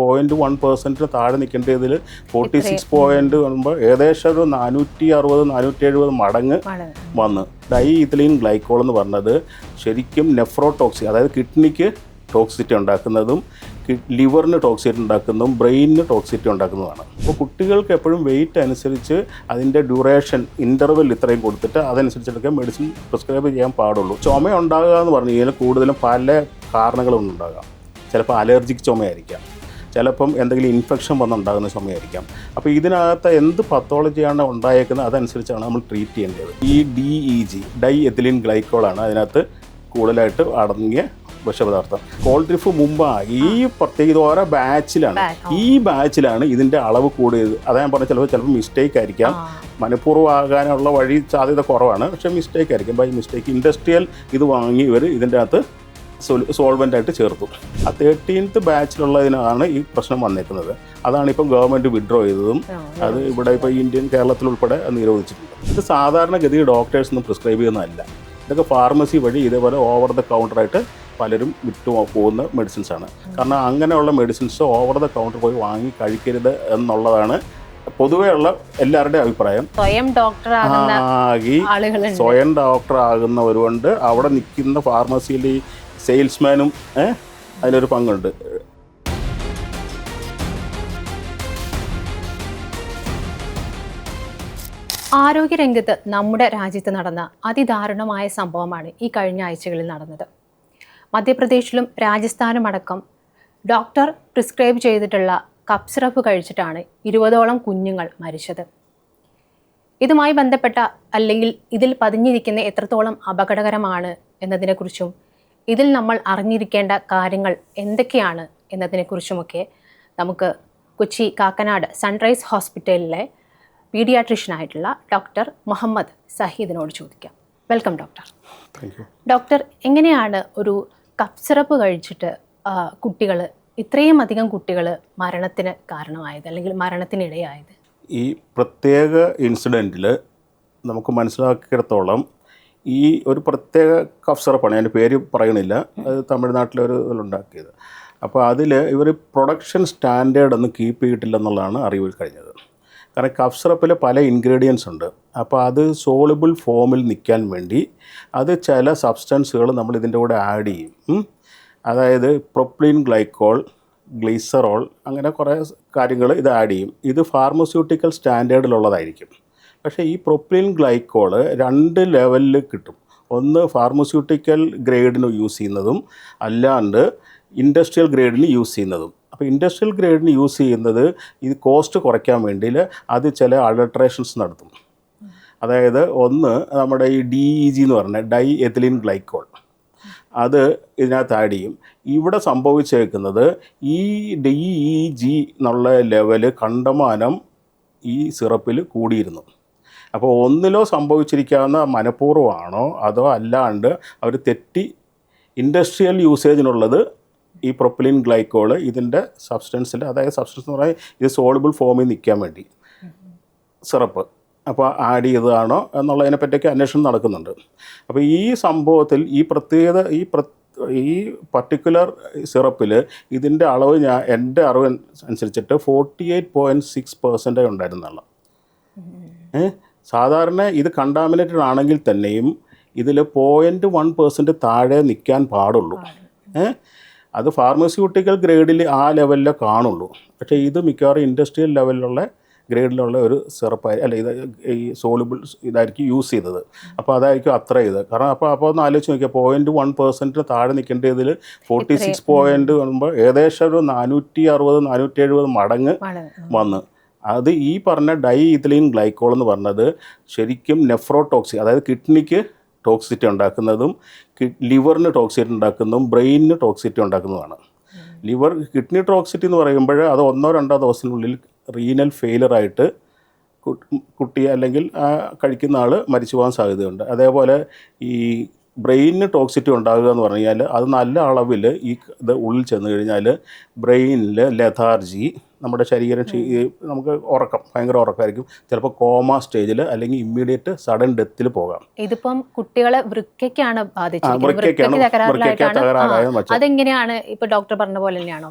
0.1% താഴെ നിൽക്കേണ്ടതിൽ 46 വരുമ്പോൾ ഏകദേശം ഒരു 460-470 മടങ്ങ് വന്ന്. ഡൈഇഥിലീൻ ഗ്ലൈക്കോൾ എന്ന് പറഞ്ഞത് ശരിക്കും നെഫ്രോടോക്സിക്, അതായത് കിഡ്നിക്ക് ടോക്സിറ്റി ഉണ്ടാക്കുന്നതും ലിവറിന് ടോക്സിറ്റി ഉണ്ടാക്കുന്നതും ബ്രെയിനിന് ടോക്സിറ്റി ഉണ്ടാക്കുന്നതാണ്. അപ്പോൾ കുട്ടികൾക്ക് എപ്പോഴും വെയിറ്റ് അനുസരിച്ച് അതിൻ്റെ ഡ്യൂറേഷൻ ഇൻ്റർവെൽ ഇത്രയും കൊടുത്തിട്ട് അതനുസരിച്ചൊക്കെ മെഡിസിൻ പ്രിസ്ക്രൈബ് ചെയ്യാൻ പാടുള്ളൂ. ചുമ ഉണ്ടാകുക എന്ന് പറഞ്ഞു കഴിഞ്ഞാൽ കൂടുതലും പല കാരണങ്ങളും ഉണ്ടാകാം. ചിലപ്പോൾ അലർജിക് ചുമയായിരിക്കാം, ചിലപ്പം എന്തെങ്കിലും ഇൻഫെക്ഷൻ വന്നുണ്ടാകുന്ന ചുമയായിരിക്കാം. അപ്പോൾ ഇതിനകത്ത് എന്ത് പത്തോളജിയാണ് ഉണ്ടായേക്കുന്നത് അതനുസരിച്ചാണ് നമ്മൾ ട്രീറ്റ് ചെയ്യേണ്ടത്. ഈ DEG ഡൈഎഥിലീൻ ഗ്ലൈക്കോളാണ് അതിനകത്ത് കൂടുതലായിട്ട് അടങ്ങിയ വിഷപദാർത്ഥം. കോൾഡ്രിഫ് മുമ്പാണ് ഈ പ്രത്യേകിച്ച് ഓരോ ബാച്ചിലാണ് ഇതിൻ്റെ അളവ് കൂടിയത്. അതാ ഞാൻ പറഞ്ഞ ചിലപ്പോൾ മിസ്റ്റേക്ക് ആയിരിക്കാം, മനഃപൂർവ്വം ആകാനുള്ള വഴി സാധ്യത കുറവാണ്, പക്ഷേ മിസ്റ്റേക്ക് ആയിരിക്കും. ബൈ മിസ്റ്റേക്ക് ഇൻഡസ്ട്രിയൽ ഇത് വാങ്ങി ഇവർ ഇതിൻ്റെ അകത്ത് സോൾവെൻ്റായിട്ട് ചേർത്തു. ആ 13th ബാച്ചിലുള്ളതിനാണ് ഈ പ്രശ്നം വന്നേക്കുന്നത്. അതാണ് ഇപ്പം ഗവൺമെൻറ് വിഡ്രോ ചെയ്തതും അത് ഇവിടെ ഇപ്പോൾ കേരളത്തിലുൾപ്പെടെ നിരോധിച്ചിട്ടുണ്ട്. ഇത് സാധാരണഗതി ഡോക്ടേഴ്സൊന്നും പ്രിസ്ക്രൈബ് ചെയ്യുന്നതല്ല. ഇതൊക്കെ ഫാർമസി വഴി ഇതേപോലെ ഓവർ ദ കൗണ്ടറായിട്ട് പലരും വിറ്റു പോകുന്ന മെഡിസിൻസാണ്. കാരണം അങ്ങനെയുള്ള മെഡിസിൻസ് ഓവർ ദ കൗണ്ടർ പോയി വാങ്ങി കഴിക്കരുത് എന്നുള്ളതാണ് പൊതുവെയുള്ള എല്ലാവരുടെയും അഭിപ്രായം. സ്വയം ഡോക്ടർ ആകുന്നവരുണ്ട്, അവിടെ നിൽക്കുന്ന ഫാർമസിയിൽ ഈ സെയിൽസ്മാനും അതിലൊരു പങ്കുണ്ട്. ആരോഗ്യരംഗത്ത് നമ്മുടെ രാജ്യത്ത് നടന്ന അതിദാരുണമായ സംഭവമാണ് ഈ കഴിഞ്ഞ ആഴ്ചകളിൽ നടന്നത്. മധ്യപ്രദേശിലും രാജസ്ഥാനും അടക്കം ഡോക്ടർ പ്രിസ്ക്രൈബ് ചെയ്തിട്ടുള്ള കപ്പ് സിറപ്പ് കഴിച്ചിട്ടാണ് 20ഓളം കുഞ്ഞുങ്ങൾ മരിച്ചത്. ഇതുമായി ബന്ധപ്പെട്ട അല്ലെങ്കിൽ ഇതിൽ പതിഞ്ഞിരിക്കുന്ന എത്രത്തോളം അപകടകരമാണ് എന്നതിനെക്കുറിച്ചും ഇതിൽ നമ്മൾ അറിഞ്ഞിരിക്കേണ്ട കാര്യങ്ങൾ എന്തൊക്കെയാണ് എന്നതിനെക്കുറിച്ചുമൊക്കെ നമുക്ക് കൊച്ചി കാക്കനാട് സൺറൈസ് ഹോസ്പിറ്റലിലെ പീഡിയാട്രീഷ്യനായിട്ടുള്ള ഡോക്ടർ മുഹമ്മദ് സഹീദിനോട് ചോദിക്കാം. Welcome doctor. ഡോക്ടർ, എങ്ങനെയാണ് ഒരു കപ്പ് സിറപ്പ് കഴിച്ചിട്ട് ഇത്രയും അധികം കുട്ടികൾ മരണത്തിന് കാരണമായത് അല്ലെങ്കിൽ മരണത്തിനിടയായത്? ഈ പ്രത്യേക ഇൻസിഡൻറ്റിൽ നമുക്ക് മനസ്സിലാക്കിയിടത്തോളം ഈ ഒരു പ്രത്യേക കഫ് സിറപ്പാണ്, അതിൻ്റെ പേര് പറയണില്ല, അത് തമിഴ്നാട്ടിലൊരു ഇതിലുണ്ടാക്കിയത്. അപ്പോൾ അതിൽ ഇവർ പ്രൊഡക്ഷൻ സ്റ്റാൻഡേർഡ് ഒന്നും കീപ്പ് ചെയ്തിട്ടില്ലെന്നുള്ളതാണ് അറിവ് കഴിഞ്ഞത്. കാരണം കഫ് സിറപ്പിൽ പല ഇൻഗ്രീഡിയൻസ് ഉണ്ട്. അപ്പോൾ അത് സോളിബിൾ ഫോമിൽ നിൽക്കാൻ വേണ്ടി അത് ചില സബ്സ്റ്റൻസുകൾ നമ്മൾ ഇതിൻ്റെ കൂടെ ആഡ് ചെയ്യും. അതായത് പ്രൊപ്പൈലീൻ ഗ്ലൈക്കോൾ, ഗ്ലിസറോൾ, അങ്ങനെ കുറേ കാര്യങ്ങൾ ഇത് ആഡ് ചെയ്യും. ഇത് ഫാർമസ്യൂട്ടിക്കൽ സ്റ്റാൻഡേർഡിലുള്ളതായിരിക്കും. പക്ഷേ ഈ പ്രൊപ്പൈലീൻ ഗ്ലൈക്കോൾ 2 ലെവലിൽ കിട്ടും. ഒന്ന് ഫാർമസ്യൂട്ടിക്കൽ ഗ്രേഡിന് യൂസ് ചെയ്യുന്നതും അല്ലാണ്ട് ഇൻഡസ്ട്രിയൽ ഗ്രേഡിന് യൂസ് ചെയ്യുന്നതും. അപ്പോൾ ഇൻഡസ്ട്രിയൽ ഗ്രേഡിന് യൂസ് ചെയ്യുന്നത് ഇത് കോസ്റ്റ് കുറയ്ക്കാൻ വേണ്ടി അത് ചില അൾട്രേഷൻസ് നടത്തും. അതായത് ഒന്ന് നമ്മുടെ ഈ DEG എന്ന് പറഞ്ഞ ഡൈഎഥിലീൻ ഗ്ലൈക്കോൾ, അത് ഇതിനകത്ത് ആഡ് ചെയ്യും. ഇവിടെ സംഭവിച്ചേക്കുന്നത് ഈ DEG എന്നുള്ള ലെവല് കണ്ടമാനം ഈ സിറപ്പിൽ കൂടിയിരുന്നു. അപ്പോൾ ഒന്നിലോ സംഭവിച്ചിരിക്കാവുന്ന മനഃപൂർവ്വമാണോ അതോ അല്ലാണ്ട് അവർ തെറ്റി ഇൻഡസ്ട്രിയൽ യൂസേജിനുള്ളത് ഈ പ്രൊപ്പൈലീൻ ഗ്ലൈക്കോൾ ഇതിൻ്റെ സബ്സ്റ്റൻസിൽ, അതായത് സബ്സ്റ്റൻസ് എന്ന് പറഞ്ഞാൽ ഇത് സോളിബിൾ ഫോമിൽ നിൽക്കാൻ വേണ്ടി സിറപ്പ് അപ്പോൾ ആഡ് ചെയ്തതാണോ എന്നുള്ളതിനെ പറ്റിയൊക്കെ അന്വേഷണം നടക്കുന്നുണ്ട്. അപ്പോൾ ഈ സംഭവത്തിൽ ഈ പർട്ടിക്കുലർ സിറപ്പിൽ ഇതിൻ്റെ അളവ് എൻ്റെ അറിവ് അനുസരിച്ചിട്ട് 48.6% ഉണ്ടായിരുന്നുള്ള. സാധാരണ ഇത് കണ്ടാമിനേറ്റഡ് ആണെങ്കിൽ തന്നെയും ഇതിൽ 0.1% താഴെ നിൽക്കാൻ പാടുള്ളൂ. അത് ഫാർമസ്യൂട്ടിക്കൽ ഗ്രേഡിൽ ആ ലെവലിലേ കാണുള്ളൂ. പക്ഷേ ഇത് മിക്കവാറും ഇൻഡസ്ട്രിയൽ ലെവലിലുള്ള ഗ്രേഡിലുള്ള ഒരു സിറപ്പായി അല്ല ഇത് ഈ സോളിബിൾ ഇതായിരിക്കും യൂസ് ചെയ്തത്. അപ്പോൾ അതായിരിക്കും അത്ര ഇത്. കാരണം അപ്പോൾ ഒന്ന് ആലോചിച്ച് നോക്കിയാൽ 0.1% താഴെ നിൽക്കേണ്ടതിൽ 46 വരുമ്പോൾ ഏകദേശം ഒരു 460-470 മടങ്ങ് വന്ന്. അത് ഈ പറഞ്ഞ ഡൈഇഥിലീൻ ഗ്ലൈക്കോൾ എന്ന് പറഞ്ഞത് ശരിക്കും നെഫ്രോടോക്സിക്, അതായത് കിഡ്നിക്ക് ടോക്സിറ്റി ഉണ്ടാക്കുന്നതും ലിവറിന് ടോക്സിറ്റി ഉണ്ടാക്കുന്നതും ബ്രെയിനിന് ടോക്സിറ്റി ഉണ്ടാക്കുന്നതാണ്. കിഡ്നി ടോക്സിറ്റി എന്ന് പറയുമ്പോൾ അത് 1-2 ദിവസത്തിനുള്ളിൽ റീനൽ ഫെയിലറായിട്ട് കുട്ടി അല്ലെങ്കിൽ കഴിക്കുന്ന ആൾ മരിച്ചു പോകാൻ സാധ്യതയുണ്ട്. അതേപോലെ ഈ ബ്രെയിനിന് ടോക്സിറ്റി ഉണ്ടാകുക എന്ന് പറഞ്ഞു കഴിഞ്ഞാൽ അത് നല്ല അളവിൽ ഇത് ഉള്ളിൽ ചെന്ന് കഴിഞ്ഞാൽ ബ്രെയിനിൽ ലെഥാർജി, നമ്മുടെ ശരീരം നമുക്ക് ഉറക്കം, ഭയങ്കര ഉറക്കമായിരിക്കും. ചിലപ്പോൾ കോമ സ്റ്റേജിൽ അല്ലെങ്കിൽ ഇമ്മീഡിയറ്റ് സഡൻ ഡെത്തിൽ പോകാം. ഇതിപ്പം കുട്ടികളെ വൃക്കയ്ക്കാണ് തകരാറായത്. അതെങ്ങനെയാണ് ഇപ്പൊ ഡോക്ടർ പറഞ്ഞ പോലെ തന്നെയാണോ?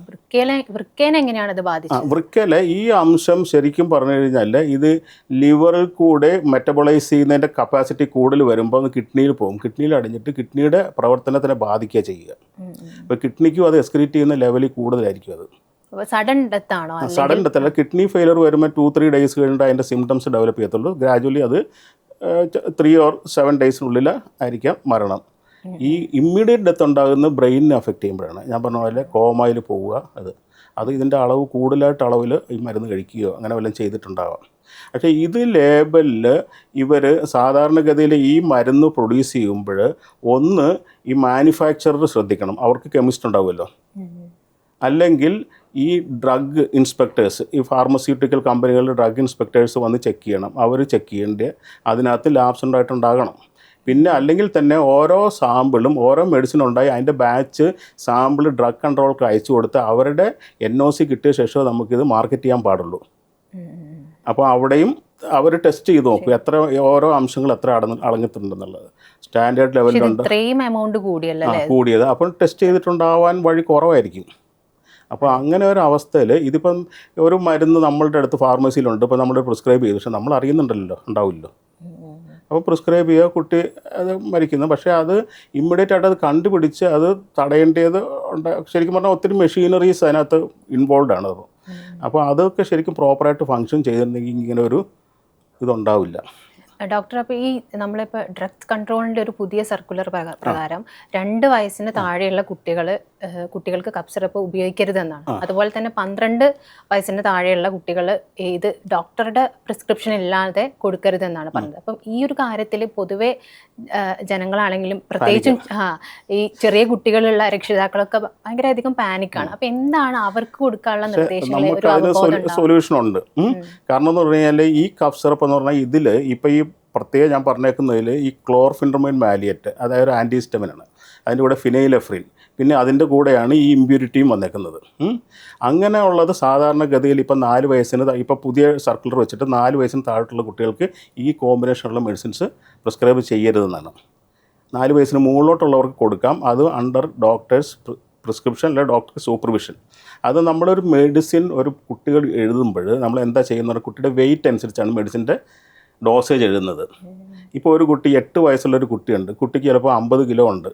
വൃക്കേനെ എങ്ങനെയാണ് ഇത് ബാധിച്ചത്? വൃക്കയിലെ ഈ അംശം ശരിക്കും പറഞ്ഞു കഴിഞ്ഞാൽ ഇത് ലിവറിൽ കൂടെ മെറ്റബോളൈസ് ചെയ്യുന്നതിൻ്റെ കപ്പാസിറ്റി കൂടുതൽ വരുമ്പോൾ അത് കിഡ്നിയിൽ പോകും. കിഡ്നിയിൽ അടിഞ്ഞിട്ട് കിഡ്നിയുടെ പ്രവർത്തനത്തിനെ ബാധിക്കുക ചെയ്യുക. ഇപ്പോൾ കിഡ്നിക്കും അത് എക്സ്ക്രീറ്റ് ചെയ്യുന്ന ലെവലിൽ കൂടുതലായിരിക്കും. അത് സഡൻ ഡെത്ത് ആണോ? സഡൻ ഡെത്ത് അല്ല. കിഡ്നി ഫെയിലർ വരുമ്പോൾ 2-3 ഡേയ്സ് കഴിഞ്ഞിട്ട് അതിൻ്റെ സിംറ്റംസ് ഡെവലപ്പ് ചെയ്യത്തുള്ളൂ. ഗ്രാജുവലി അത് 3 or 7 ഡേയ്സിനുള്ളിൽ ആയിരിക്കാം മരണം. ഈ ഇമ്മീഡിയറ്റ് ഡെത്ത് ഉണ്ടാകുന്ന ബ്രെയിനിനെ അഫക്റ്റ് ചെയ്യുമ്പോഴാണ്. ഞാൻ പറഞ്ഞ പോലെ കോമയിൽ പോവുക. അത് ഇതിൻ്റെ അളവ് കൂടുതലായിട്ട് അളവിൽ ഈ മരുന്ന് കഴിക്കുകയോ അങ്ങനെ വല്ലതും ചെയ്തിട്ടുണ്ടാവാം. പക്ഷേ ഇത് ലേബലിൽ ഇവർ സാധാരണഗതിയിൽ ഈ മരുന്ന് പ്രൊഡ്യൂസ് ചെയ്യുമ്പോൾ ഒന്ന് ഈ മാനുഫാക്ചറർ ശ്രദ്ധിക്കണം. അവർക്ക് കെമിസ്റ്റ് ഉണ്ടാവുമല്ലോ. അല്ലെങ്കിൽ ഈ ഡ്രഗ് ഇൻസ്പെക്ടേഴ്സ്, ഈ ഫാർമസ്യൂട്ടിക്കൽ കമ്പനികളുടെ ഡ്രഗ് ഇൻസ്പെക്ടേഴ്സ് വന്ന് ചെക്ക് ചെയ്യണം. അവർ ചെക്ക് ചെയ്യേണ്ട അതിനകത്ത് ലാബ്സ് ഉണ്ടായിട്ടുണ്ടാകണം. പിന്നെ അല്ലെങ്കിൽ തന്നെ ഓരോ സാമ്പിളും ഓരോ മെഡിസിൻ ഉണ്ടായി അതിൻ്റെ ബാച്ച് സാമ്പിൾ ഡ്രഗ് കൺട്രോൾക്ക് അയച്ചു കൊടുത്ത് അവരുടെ NOC കിട്ടിയ ശേഷം നമുക്കിത് മാർക്കറ്റ് ചെയ്യാൻ പാടുള്ളൂ. അപ്പോൾ അവിടെയും അവർ ടെസ്റ്റ് ചെയ്ത് നോക്കും എത്ര ഓരോ അംശങ്ങൾ എത്ര അടങ്ങിയിട്ടുണ്ടെന്നുള്ളത്. സ്റ്റാൻഡേർഡ് ലെവലിലുണ്ട് കൂടിയത്. അപ്പം ടെസ്റ്റ് ചെയ്തിട്ടുണ്ടാവാൻ വഴി കുറവായിരിക്കും. അപ്പോൾ അങ്ങനെ ഒരു അവസ്ഥയിൽ ഇതിപ്പം ഒരു മരുന്ന് നമ്മളുടെ അടുത്ത് ഫാർമസിയിലുണ്ട്, ഇപ്പോൾ നമ്മൾ പ്രിസ്ക്രൈബ് ചെയ്തു, പക്ഷെ നമ്മൾ അറിയുന്നുണ്ടല്ലോ, ഉണ്ടാവില്ലോ. അപ്പോൾ പ്രിസ്ക്രൈബ് ചെയ്യുക, കുട്ടി അത് മരിക്കുന്നു. പക്ഷേ അത് ഇമ്മീഡിയറ്റ് ആയിട്ട് അത് കണ്ടുപിടിച്ച് അത് തടയേണ്ടത് ശരിക്കും പറഞ്ഞാൽ ഒത്തിരി മെഷീനറീസ് അതിനകത്ത് ഇൻവോൾവ് ആണ്. അപ്പോൾ അതൊക്കെ ശരിക്കും പ്രോപ്പറായിട്ട് ഫങ്ഷൻ ചെയ്തിട്ടുണ്ടെങ്കിൽ ഇങ്ങനെ ഒരു ഇതുണ്ടാവില്ല. ഡോക്ടർ, അപ്പോൾ ഈ നമ്മളിപ്പോൾ ഡ്രഗ്സ് കൺട്രോളിൻ്റെ ഒരു പുതിയ സർക്കുലർ പ്രകാരം 2 വയസ്സിന് താഴെയുള്ള കുട്ടികൾക്ക് കഫ് സിറപ്പ് ഉപയോഗിക്കരുതെന്നാണ്. അതുപോലെ തന്നെ 12 വയസ്സിന് താഴെയുള്ള കുട്ടികൾ ഇത് ഡോക്ടറുടെ പ്രിസ്ക്രിപ്ഷൻ ഇല്ലാതെ കൊടുക്കരുതെന്നാണ് പറഞ്ഞത്. അപ്പം ഈ ഒരു കാര്യത്തിൽ പൊതുവെ ജനങ്ങളാണെങ്കിലും പ്രത്യേകിച്ചും ഈ ചെറിയ കുട്ടികളുള്ള രക്ഷിതാക്കളൊക്കെ ഭയങ്കരധികം പാനിക്കാണ്. അപ്പം എന്താണ് അവർക്ക് കൊടുക്കാനുള്ള നിർദ്ദേശങ്ങൾ? സൊല്യൂഷൻ ഉണ്ട്. കാരണം എന്ന് പറഞ്ഞു കഴിഞ്ഞാൽ ഈ കഫ് സിറപ്പ് എന്ന് പറഞ്ഞാൽ ഇതിൽ ഇപ്പോൾ ഈ പ്രത്യേകം ഞാൻ പറഞ്ഞേക്കുന്നതിൽ ഈ ക്ലോർഫെൻട്രമൈൻ മാലിയേറ്റ്, അതായത് ആൻറ്റിഹിസ്റ്റമിനാണ്. അതിൻ്റെ കൂടെ ഫിനൈലെഫ്രിൻ, പിന്നെ അതിൻ്റെ കൂടെയാണ് ഈ ഇമ്പ്യൂരിറ്റിയും വന്നേക്കുന്നത്. അങ്ങനെയുള്ളത് സാധാരണഗതിയിൽ ഇപ്പം 4 വയസ്സിന് ഇപ്പോൾ പുതിയ സർക്കുലർ വെച്ചിട്ട് 4 വയസ്സിന് താഴെയുള്ള കുട്ടികൾക്ക് ഈ കോമ്പിനേഷനുള്ള മെഡിസിൻസ് പ്രിസ്ക്രൈബ് ചെയ്യരുതെന്നാണ്. 4 വയസ്സിന് മുകളിലോട്ടുള്ളവർക്ക് കൊടുക്കാം. അത് അണ്ടർ ഡോക്ടേഴ്സ് പ്രിസ്ക്രിപ്ഷൻ അല്ല ഡോക്ടർ സൂപ്പർവിഷൻ. അത് നമ്മളൊരു മെഡിസിൻ ഒരു കുട്ടികൾ എഴുതുമ്പോൾ നമ്മൾ എന്താ ചെയ്യുന്നത്, കുട്ടിയുടെ വെയിറ്റ് അനുസരിച്ചാണ് മെഡിസിൻ്റെ ഡോസേജ് എഴുതുന്നത്. ഇപ്പോൾ ഒരു കുട്ടി 8 വയസ്സുള്ളൊരു കുട്ടിയുണ്ട്, കുട്ടിക്ക് ചിലപ്പോൾ 50 കിലോ ഉണ്ട്.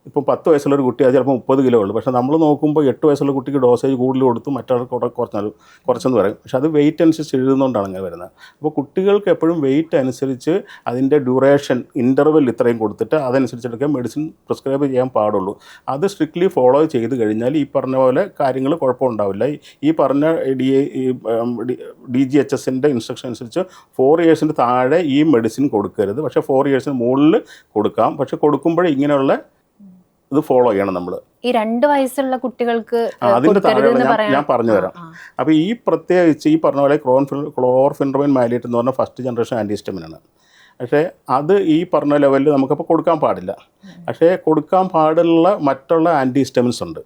ഇപ്പോൾ 10 വയസ്സുള്ളൊരു കുട്ടി അത് ചിലപ്പോൾ 30 കിലോ ഉള്ളൂ. പക്ഷേ നമ്മൾ നോക്കുമ്പോൾ 8 വയസ്സുള്ള കുട്ടിക്ക് ഡോസേജ് കൂടുതൽ കൊടുത്തു, മറ്റൊരാൾക്ക് കുറച്ചെന്ന് പറയും. പക്ഷേ അത് വെയിറ്റ് അനുസരിച്ച് എഴുതുന്നതുകൊണ്ടാണ് അങ്ങനെ വരുന്നത്. അപ്പോൾ കുട്ടികൾക്ക് എപ്പോഴും വെയിറ്റ് അനുസരിച്ച് അതിൻ്റെ ഡ്യൂറേഷൻ ഇൻ്റർവെൽ ഇത്രയും കൊടുത്തിട്ട് അതനുസരിച്ചെടുക്കാൻ മെഡിസിൻ പ്രിസ്ക്രൈബ് ചെയ്യാൻ പാടുള്ളൂ. അത് സ്ട്രിക്ട്ലി ഫോളോ ചെയ്ത് കഴിഞ്ഞാൽ ഈ പറഞ്ഞ പോലെ കാര്യങ്ങൾ കുഴപ്പമുണ്ടാവില്ല. ഈ പറഞ്ഞ DGHSൻ്റെ ഇൻസ്ട്രക്ഷൻ അനുസരിച്ച് 4 ഇയേഴ്സിന് താഴെ ഈ മെഡിസിൻ കൊടുക്കരുത്. പക്ഷേ 4 ഇയേഴ്സിന് മുകളിൽ കൊടുക്കാം. പക്ഷേ കൊടുക്കുമ്പോൾ ഇങ്ങനെയുള്ള ഇത് ഫോളോ ചെയ്യണം നമ്മൾ. ഈ 2 വയസ്സുള്ള കുട്ടികൾക്ക് അതിൻ്റെ താഴെയുള്ള ഞാൻ പറഞ്ഞു തരാം. അപ്പോൾ ഈ പ്രത്യേകിച്ച് ഈ പറഞ്ഞ പോലെ ക്ലോർഫെൻട്രമൈൻ മാലിയേറ്റ് എന്ന് പറഞ്ഞാൽ ഫസ്റ്റ് ജനറേഷൻ ആൻറ്റിഹിസ്റ്റമിനാണ്. പക്ഷേ അത് ഈ പറഞ്ഞ ലെവലിൽ നമുക്കപ്പോൾ കൊടുക്കാൻ പാടില്ല. പക്ഷേ കൊടുക്കാൻ പാടുള്ള മറ്റുള്ള ആൻറ്റിഹിസ്റ്റമിൻസ് ഉണ്ട്.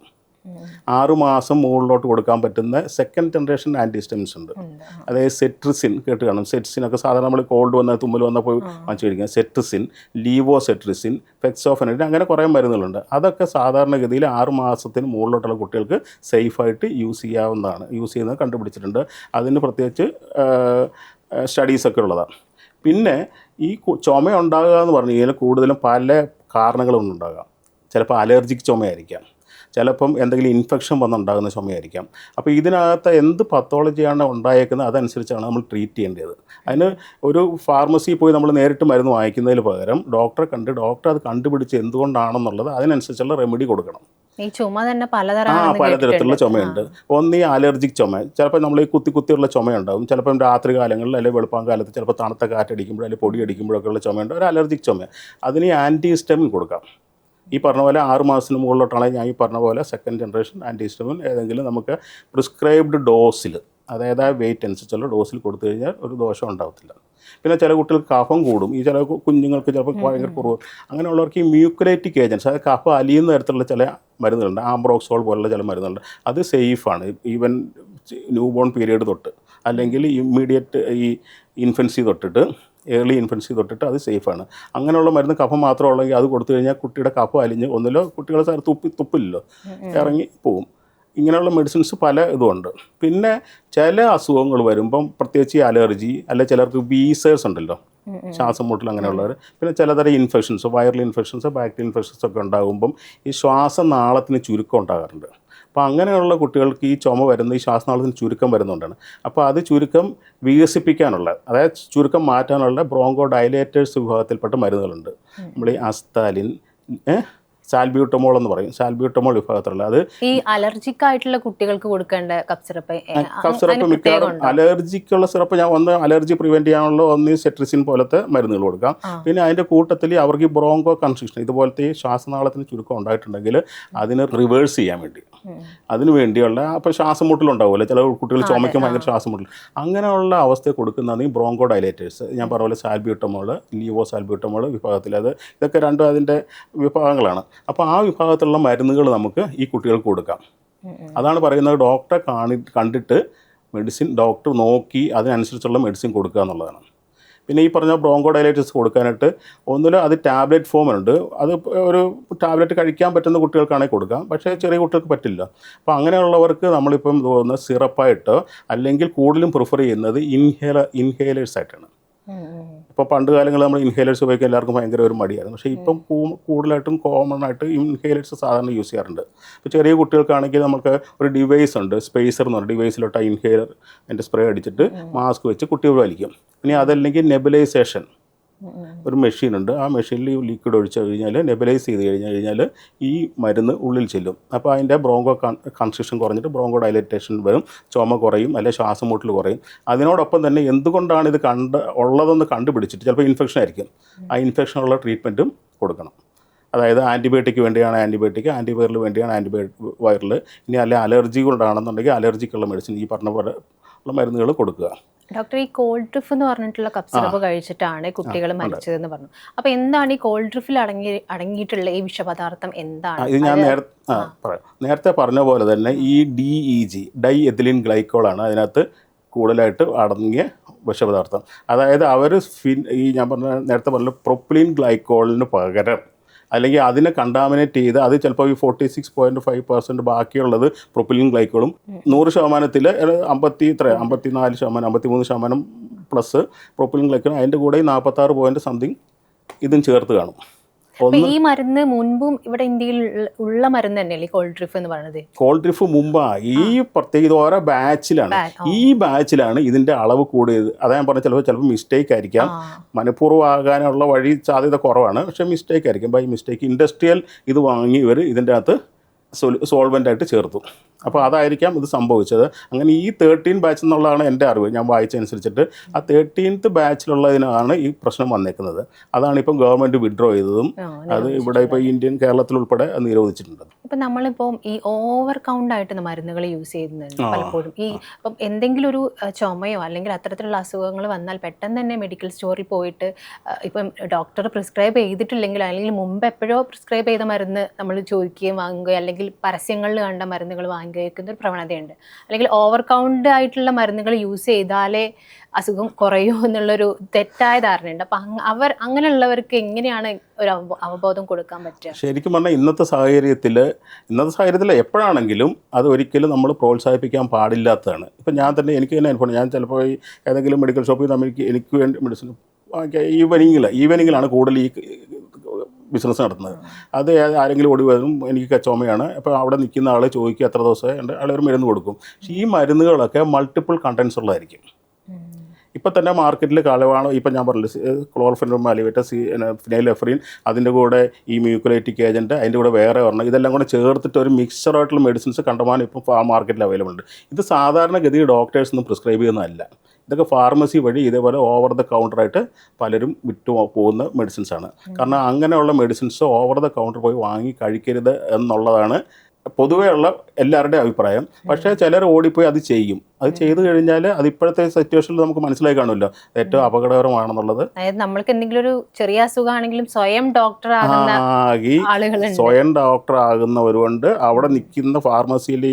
6 മാസം മുകളിലോട്ട് കൊടുക്കാൻ പറ്റുന്ന സെക്കൻഡ് ജനറേഷൻ ആൻറ്റിഹിസ്റ്റമിൻസ് ഉണ്ട്. അതായത് സെട്രിസിൻ കേട്ട് കാണും. സെറ്റ്സിനൊക്കെ സാധാരണ നമ്മൾ കോൾഡ് വന്നാൽ തുമ്മൽ വന്നാൽ പോയി വാങ്ങിച്ചു കഴിക്കുക. സെട്രിസിൻ, ലീവോസെട്രിസിൻ, ഫെക്സോഫെനൈൻ, അങ്ങനെ കുറേ മരുന്നുകളുണ്ട്. അതൊക്കെ സാധാരണഗതിയിൽ 6 മാസത്തിന് മുകളിലോട്ടുള്ള കുട്ടികൾക്ക് സേഫായിട്ട് യൂസ് ചെയ്യുന്നത് കണ്ടുപിടിച്ചിട്ടുണ്ട്. അതിന് പ്രത്യേകിച്ച് സ്റ്റഡീസൊക്കെ ഉള്ളതാണ്. പിന്നെ ഈ ചുമ ഉണ്ടാകുക എന്ന് പറഞ്ഞു കഴിഞ്ഞാൽ കൂടുതലും പല കാരണങ്ങളും ഉണ്ടാകാം. ചിലപ്പോൾ അലർജിക് ചുമയായിരിക്കാം, ചിലപ്പം എന്തെങ്കിലും ഇൻഫെക്ഷൻ വന്നുണ്ടാകുന്ന ചുമയായിരിക്കാം. അപ്പോൾ ഇതിനകത്ത് എന്ത് പത്തോളജിയാണ് ഉണ്ടായേക്കുന്നത് അതനുസരിച്ചാണ് നമ്മൾ ട്രീറ്റ് ചെയ്യേണ്ടത്. അതിന് ഒരു ഫാർമസിയിൽ പോയി നമ്മൾ നേരിട്ട് മരുന്ന് വാങ്ങിക്കുന്നതിന് പകരം ഡോക്ടറെ കണ്ട് ഡോക്ടർ അത് കണ്ടുപിടിച്ച് എന്തുകൊണ്ടാണെന്നുള്ളത് അതിനനുസരിച്ചുള്ള റെമഡി കൊടുക്കണം. ഈ ചുമ തന്നെ പലതരത്തിലുള്ള ചുമയുണ്ട്. ഒന്ന് ഈ അലർജിക് ചുമ, ചിലപ്പോൾ നമ്മൾ ഈ കുത്തിയുള്ള ചുമയുണ്ടാകും. ചിലപ്പം രാത്രി കാലങ്ങളിൽ അല്ലെങ്കിൽ വെളുപ്പാങ്കാലത്ത് ചിലപ്പോൾ തണുത്ത കാറ്റടിക്കുമ്പോൾ അല്ലെങ്കിൽ പൊടി അടിക്കുമ്പോഴൊക്കെ ഉള്ള ചുമയുണ്ട്, ഒരു അലർജിക് ചുമ. അതിന് ആൻറ്റിഹിസ്റ്റമിൻ കൊടുക്കാം. ഈ പറഞ്ഞ പോലെ 6 മാസത്തിന് മുകളിലോട്ടാണെങ്കിൽ ഞാൻ ഈ പറഞ്ഞ പോലെ സെക്കൻഡ് ജനറേഷൻ ആൻറ്റിഹിസ്റ്റമിൻ ഏതെങ്കിലും നമുക്ക് പ്രിസ്ക്രൈബ്ഡ് ഡോസിൽ, അതായത് ആ വെയിറ്റ് അനുസരിച്ചുള്ള ഡോസിൽ കൊടുത്തു കഴിഞ്ഞാൽ ഒരു ദോഷം ഉണ്ടാകത്തില്ല. പിന്നെ ചില കുട്ടികൾക്ക് കഫം കൂടും. ഈ ചില കുഞ്ഞുങ്ങൾക്ക് ചിലപ്പോൾ ഭയങ്കര കുറവ്. അങ്ങനെയുള്ളവർക്ക് ഈ മ്യൂക്കുലേറ്റിക് ഏജൻസ്, അതായത് കഫം അലിയുന്ന തരത്തിലുള്ള ചില മരുന്നുകളുണ്ട്, ആംബ്രോക്സോൾ പോലുള്ള ചില മരുന്നുകളുണ്ട്. അത് സേഫാണ്. ഈവൻ ന്യൂ ബോൺ പീരീഡ് തൊട്ട് അല്ലെങ്കിൽ ഇമ്മീഡിയറ്റ് ഈ ഇൻഫൻസി തൊട്ടിട്ട് ഏർലി ഇൻഫൻസി തൊട്ടിട്ട് അത് സേഫാണ്. അങ്ങനെയുള്ള മരുന്ന് കഫം മാത്രം ഉള്ളെങ്കിൽ അത് കൊടുത്തു കഴിഞ്ഞാൽ കുട്ടിയുടെ കഫം അലിഞ്ഞ് ഒന്നിലോ കുട്ടികളെ തുപ്പില്ലല്ലോ, ഇറങ്ങി പോവും. ഇങ്ങനെയുള്ള മെഡിസിൻസ് പല ഇതുമുണ്ട്. പിന്നെ ചില അസുഖങ്ങൾ വരുമ്പം പ്രത്യേകിച്ച് അലർജി, അല്ല ചിലർക്ക് വീസേഴ്സ് ഉണ്ടല്ലോ, ശ്വാസം മുട്ടൽ അങ്ങനെയുള്ളവർ, പിന്നെ ചിലതരം infections, viral infections, bacterial infections ഒക്കെ ഉണ്ടാകുമ്പം ഈ ശ്വാസനാളത്തിന് ചുരുക്കം ഉണ്ടാകാറുണ്ട്. അപ്പോൾ അങ്ങനെയുള്ള കുട്ടികൾക്ക് ഈ ചുമ വരുന്ന ഈ ശ്വാസനാളത്തിന് ചുരുക്കം വരുന്നുണ്ടാണ്. അപ്പോൾ അത് ചുരുക്കം വികസിപ്പിക്കാനുള്ള, അതായത് ചുരുക്കം മാറ്റാനുള്ള ബ്രോങ്കോ ഡയലേറ്റേഴ്സ് വിഭാഗത്തിൽപ്പെട്ട മരുന്നുകളുണ്ട്. നമ്മൾ ഈ അസ്താലിൻ, സാൽബ്യൂട്ടമോൾ എന്ന് പറയും, സാൽബ്യൂട്ടമോൾ വിഭാഗത്തിലുള്ള. അത് ഈ അലർജിക് ആയിട്ടുള്ള കുട്ടികൾക്ക് കൊടുക്കേണ്ട കഫ് സിറപ്പ് മിക്കവാറും അലർജിക്കുള്ള സിറപ്പ് ഞാൻ അലർജി പ്രിവെൻറ്റ് ചെയ്യാനുള്ള സെട്രിസിൻ പോലത്തെ മരുന്നുകൾ കൊടുക്കാം. പിന്നെ അതിൻ്റെ കൂട്ടത്തിൽ അവർക്ക് ഈ ബ്രോങ്കോ കൺസ്ട്രിക്ഷൻ ഇതുപോലത്തെ ഈ ശ്വാസനാളത്തിന് ചുരുക്കം ഉണ്ടായിട്ടുണ്ടെങ്കിൽ അതിന് റിവേഴ്സ് ചെയ്യാൻ വേണ്ടി, അതിന് വേണ്ടിയുള്ള, അപ്പോൾ ശ്വാസം മുട്ടലുണ്ടാവുമല്ലോ, ചില കുട്ടികൾ ചുമയ്ക്കും ഭയങ്കര ശ്വാസം മുട്ടൽ, അങ്ങനെയുള്ള അവസ്ഥ കൊടുക്കുന്നതാണ് ഈ ബ്രോങ്കോ ഡയലേറ്റേഴ്സ്. ഞാൻ പറഞ്ഞ പോലെ സാൽബ്യൂട്ടമോൾ, ലീവോ സാൽബ്യൂട്ടമോൾ വിഭാഗത്തിൽ. ഇതൊക്കെ രണ്ടും അതിൻ്റെ വിഭാഗങ്ങളാണ്. അപ്പോൾ ആ വിഭാഗത്തിലുള്ള മരുന്നുകൾ നമുക്ക് ഈ കുട്ടികൾക്ക് കൊടുക്കാം. അതാണ് പറയുന്നത്, ഡോക്ടറെ കണ്ടിട്ട് മെഡിസിൻ ഡോക്ടർ നോക്കി അതിനനുസരിച്ചുള്ള മെഡിസിൻ കൊടുക്കുക എന്നുള്ളതാണ്. പിന്നെ ഈ പറഞ്ഞ ബ്രോങ്കോ ഡയലേറ്റേഴ്സ് കൊടുക്കാനായിട്ട് ഒന്നിലും അത് ടാബ്ലറ്റ് ഫോമുണ്ട്. അത് ഒരു ടാബ്ലറ്റ് കഴിക്കാൻ പറ്റുന്ന കുട്ടികൾക്കാണെങ്കിൽ കൊടുക്കാം, പക്ഷേ ചെറിയ കുട്ടികൾക്ക് പറ്റില്ല. അപ്പോൾ അങ്ങനെയുള്ളവർക്ക് നമ്മളിപ്പം തോന്നുന്ന സിറപ്പായിട്ടോ അല്ലെങ്കിൽ കൂടുതലും പ്രിഫർ ചെയ്യുന്നത് ഇൻഹേലേഴ്സായിട്ടാണ്. ഇപ്പോൾ പണ്ട് കാലങ്ങളിൽ നമ്മൾ ഇൻഹേലേഴ്സ് ഉപയോഗിക്കാൻ എല്ലാവർക്കും ഭയങ്കര ഒരു മടിയായിരുന്നു. പക്ഷേ ഇപ്പം കൂടുതലായിട്ടും കോമൺ ആയിട്ട് ഇൻഹേലേഴ്സ് സാധാരണ യൂസ് ചെയ്യാറുണ്ട്. ഇപ്പോൾ ചെറിയ കുട്ടികൾക്കാണെങ്കിൽ നമുക്ക് ഒരു ഡിവൈസ് ഉണ്ട്, സ്പേസർ എന്ന് പറഞ്ഞ ഡിവൈസിലോട്ട് ഇൻഹേലർ അതിൻ്റെ സ്പ്രേ അടിച്ചിട്ട് മാസ്ക് വെച്ച് കുട്ടികൾ വലിക്കും. ഇനി അതല്ലെങ്കിൽ നെബുലൈസേഷൻ ഒരു മെഷീനുണ്ട്. ആ മെഷീനിൽ ഈ ലിക്വിഡ് ഒഴിച്ച് കഴിഞ്ഞാൽ, നെബുലൈസ് ചെയ്ത് കഴിഞ്ഞാൽ ഈ മരുന്ന് ഉള്ളിൽ ചെല്ലും. അപ്പോൾ അതിൻ്റെ ബ്രോങ്കോ കൺസ്ട്രിക്ഷൻ കുറഞ്ഞിട്ട് ബ്രോങ്കോ ഡയലേറ്റേഷൻ വരും, ചുമ കുറയും, അല്ലെങ്കിൽ ശ്വാസം മുട്ടൽ കുറയും. അതിനോടൊപ്പം തന്നെ എന്തുകൊണ്ടാണ് ഇത് ഉള്ളതെന്ന് കണ്ടുപിടിച്ചിട്ട്, ചിലപ്പോൾ ഇൻഫെക്ഷൻ ആയിരിക്കും, ആ ഇൻഫെക്ഷനുള്ള ട്രീറ്റ്മെൻറ്റും കൊടുക്കണം. അതായത് ആൻറ്റിബയോട്ടിക്ക് വേണ്ടിയാണ് ആൻറ്റിബയോട്ടിക്, ആൻറ്റിവൈറൽ വേണ്ടിയാണ് ആൻറ്റിവൈറൽ. ഇനി അല്ലെ അലർജി കൊണ്ടാണെന്നുണ്ടെങ്കിൽ അലർജിക്കുള്ള മെഡിസിൻ ഈ പറഞ്ഞ പോലെ ഉള്ള മരുന്നുകൾ കൊടുക്കുക. ഡോക്ടർ, ഈ കോൾഡ് ഡ്രിഫ് എന്ന് പറഞ്ഞിട്ടുള്ള കഫ് സിറപ്പ് കഴിച്ചിട്ടാണ് കുട്ടികൾ മരിച്ചതെന്ന് പറഞ്ഞു. അപ്പോൾ എന്താണ് ഈ കോൾഡ് ഡ്രിഫിൽ അടങ്ങിയിട്ടുള്ള ഈ വിഷപദാർത്ഥം എന്താണ്? ഇത് ഞാൻ നേരത്തെ പറഞ്ഞ പോലെ തന്നെ ഈ DEG, ഡൈ എഥിലീൻ ഗ്ലൈക്കോളാണ് അതിനകത്ത് കൂടുതലായിട്ട് അടങ്ങിയ വിഷപദാർത്ഥം. അതായത് അവർ ഈ ഞാൻ നേരത്തെ പറഞ്ഞ പ്രൊപ്പിലിൻ ഗ്ലൈക്കോളിന് പകരം, അല്ലെങ്കിൽ അതിനെ കണ്ടാമിനേറ്റ് ചെയ്ത് അത് ചിലപ്പോൾ ഈ 46.5% ബാക്കിയുള്ളത് പ്രൊപ്പിലിൻ ഗ്ലൈക്കോളും 100%, 53% പ്ലസ് പ്രൊപ്പിലിൻ ഗ്ലൈക്കോളും, അതിൻ്റെ കൂടെ 46 ഇതും ചേർത്ത് കാണും. ഈ മരുന്ന് മുൻപും ഇവിടെ ഇന്ത്യയിൽ ഉള്ള മരുന്ന് തന്നെയല്ലേ കോൾഡ് ഡ്രിഫ് എന്ന് പറയുന്നത്? കോൾഡ് ഡ്രിഫ് മുമ്പാണ്. ഈ പ്രത്യേകിച്ച് ഓരോ ബാച്ചിലാണ്, ഈ ബാച്ചിലാണ് ഇതിൻ്റെ അളവ് കൂടിയത്. അതാ ഞാൻ പറഞ്ഞ ചിലപ്പോൾ മിസ്റ്റേക്ക് ആയിരിക്കാം, മനഃപൂർവ്വം ആകാനുള്ള വഴി സാധ്യത കുറവാണ്, പക്ഷേ മിസ്റ്റേക്ക് ആയിരിക്കും. ബൈ മിസ്റ്റേക്ക് ഇൻഡസ്ട്രിയൽ ഇത് വാങ്ങി ഇവർ ഇതിൻ്റെ അകത്ത് സോൾവെൻ്റായിട്ട് ചേർത്തു. അപ്പോൾ അതായിരിക്കാം ഇത് സംഭവിച്ചത്. അങ്ങനെ ഈ 13 ബാച്ച് എന്നുള്ളതാണ് എൻ്റെ അറിവ്, ഞാൻ വായിച്ചനുസരിച്ചിട്ട്. ആ 13th ബാച്ചിലുള്ളതിനാണ് ഈ പ്രശ്നം വന്നേക്കുന്നത്. അതാണ് ഇപ്പം ഗവൺമെൻറ് വിഡ്രോ ചെയ്തതും അത് ഇവിടെ ഇപ്പോൾ കേരളത്തിലുൾപ്പെടെ നിരോധിച്ചിട്ടുണ്ട്. ഇപ്പം നമ്മളിപ്പോൾ ഈ ഓവർ കൗണ്ട് ആയിട്ട് മരുന്നുകൾ യൂസ് ചെയ്യുന്നുണ്ട് പലപ്പോഴും. ഇപ്പം എന്തെങ്കിലും ഒരു ചുമയോ അല്ലെങ്കിൽ അത്തരത്തിലുള്ള അസുഖങ്ങൾ വന്നാൽ പെട്ടെന്ന് തന്നെ മെഡിക്കൽ സ്റ്റോറിൽ പോയിട്ട് ഇപ്പം ഡോക്ടർ പ്രിസ്ക്രൈബ് ചെയ്തിട്ടില്ലെങ്കിൽ അല്ലെങ്കിൽ മുമ്പ് എപ്പോഴോ പ്രിസ്ക്രൈബ് ചെയ്ത മരുന്ന് നമ്മൾ ചോദിക്കുകയും വാങ്ങുകയോ അല്ലെങ്കിൽ പരസ്യങ്ങളിൽ കണ്ട മരുന്നുകൾ വാങ്ങിക്കുന്ന ഒരു പ്രവണതയുണ്ട്. അല്ലെങ്കിൽ ഓവർ കൗണ്ട് ആയിട്ടുള്ള മരുന്നുകൾ യൂസ് ചെയ്താലേ അസുഖം കുറയൂ എന്നുള്ളൊരു തെറ്റായ ധാരണയുണ്ട്. അപ്പം അങ്ങനെയുള്ളവർക്ക് എങ്ങനെയാണ് ഒരു അവബോധം കൊടുക്കാൻ പറ്റുക? ശരിക്കും പറഞ്ഞാൽ ഇന്നത്തെ സാഹചര്യത്തിൽ എപ്പോഴാണെങ്കിലും അത് ഒരിക്കലും നമ്മൾ പ്രോത്സാഹിപ്പിക്കാൻ പാടില്ലാത്തതാണ്. ഇപ്പം ഞാൻ തന്നെ എനിക്ക് തന്നെ അനുഭവം, ഞാൻ ചിലപ്പോൾ ഏതെങ്കിലും മെഡിക്കൽ ഷോപ്പിൽ നിന്ന് എനിക്ക് വേണ്ടി മെഡിസിൻ ഈവനിങ്ങിലാണ് കൂടുതൽ ഈ ബിസിനസ് നടത്തുന്നത്. അത് ആരെങ്കിലും ഓടി വരും, എനിക്ക് ചുമയാണ്, അപ്പോൾ അവിടെ നിൽക്കുന്ന ആൾ ചോദിക്കുക എത്ര ദിവസമായി, ആൾ ഒരു മരുന്ന് കൊടുക്കും. പക്ഷേ ഈ മരുന്നുകളൊക്കെ മൾട്ടിപ്പിൾ കണ്ടൻസ് ഉള്ളതായിരിക്കും. ഇപ്പം തന്നെ മാർക്കറ്റിൽ കളവാണ്. ഇപ്പം ഞാൻ പറഞ്ഞില്ല, ക്ലോർഫെനിറം, അലിവേറ്റ, ഫിനൈലെഫ്രിൻ, അതിൻ്റെ കൂടെ ഈ മ്യൂക്കുലൈറ്റിക് ഏജൻറ്റ്, അതിൻ്റെ കൂടെ വേറെ ഒരെണ്ണം, ഇതെല്ലാം കൂടെ ചേർത്തിട്ട് ഒരു മിക്സറായിട്ടുള്ള മെഡിസിൻസ് കണ്ടമാനം ഇപ്പം ആ മാർക്കറ്റിൽ അവൈലബിൾ ഉണ്ട്. ഇത് സാധാരണഗതി ഡോക്ടേഴ്സ് ഒന്നും പ്രിസ്ക്രൈബ് ചെയ്യുന്നതല്ല. ഇതൊക്കെ ഫാർമസി വഴി ഇതേപോലെ ഓവർ ദ കൗണ്ടറായിട്ട് പലരും വിറ്റു പോകുന്ന മെഡിസിൻസാണ്. കാരണം അങ്ങനെയുള്ള മെഡിസിൻസ് ഓവർ ദ കൗണ്ടർ പോയി വാങ്ങി കഴിക്കരുത് എന്നുള്ളതാണ് പൊതുവെയുള്ള എല്ലാവരുടെയും അഭിപ്രായം. പക്ഷേ ചിലർ ഓടിപ്പോയി അത് ചെയ്യും. അത് ചെയ്തു കഴിഞ്ഞാൽ അത് ഇപ്പോഴത്തെ സിറ്റുവേഷനിൽ നമുക്ക് മനസ്സിലായി കാണുമല്ലോ ഏറ്റവും അപകടകരമാണെന്നുള്ളത്. അതായത് നമ്മൾക്ക് എന്തെങ്കിലും ഒരു ചെറിയ അസുഖമാണെങ്കിലും സ്വയം ഡോക്ടർ ആകുന്നവരുണ്ട്. അവിടെ നിൽക്കുന്ന ഫാർമസിയിൽ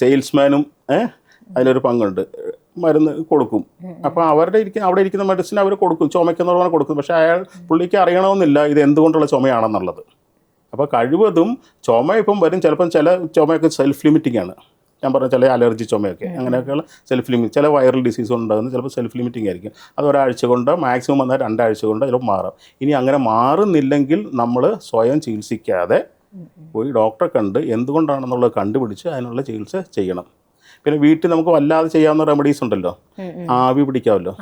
സെയിൽസ്മാനും അതിലൊരു പങ്കുണ്ട്. മരുന്ന് കൊടുക്കും. അപ്പോൾ അവിടെ ഇരിക്കുന്ന മെഡിസിൻ അവർ കൊടുക്കും, ചുമയ്ക്കുന്ന പറഞ്ഞാൽ കൊടുക്കും. പക്ഷേ പുള്ളിക്ക് അറിയണമെന്നില്ല ഇത് എന്തുകൊണ്ടുള്ള ചുമയാണെന്നുള്ളത്. അപ്പോൾ കഴിവതും ചുമ ഇപ്പം വരും, ചിലപ്പം ചില ചുമയൊക്കെ സെൽഫ് ലിമിറ്റിംഗ് ആണ്. ഞാൻ പറഞ്ഞ ചില അലർജി ചുമയൊക്കെ അങ്ങനെയൊക്കെയുള്ള സെൽഫ് ലിമിറ്റ്, ചില വൈറൽ ഡിസീസ് ഉണ്ടാകുന്നത് ചിലപ്പോൾ സെൽഫ് ലിമിറ്റിംഗ് ആയിരിക്കും. അത് ഒരാഴ്ച കൊണ്ട്, മാക്സിമം വന്നാൽ 2 ആഴ്ച കൊണ്ട് ചിലപ്പോൾ മാറും. ഇനി അങ്ങനെ മാറുന്നില്ലെങ്കിൽ നമ്മൾ സ്വയം ചികിത്സിക്കാതെ പോയി ഡോക്ടറെ കണ്ട് എന്തുകൊണ്ടാണെന്നുള്ളത് കണ്ടുപിടിച്ച് അതിനുള്ള ചികിത്സ ചെയ്യണം. പിന്നെ വീട്ടിൽ നമുക്ക് വല്ലാതെ ചെയ്യാവുന്ന റെമഡീസ് ഉണ്ടല്ലോ, ആവി പിടിക്കാമല്ലോ,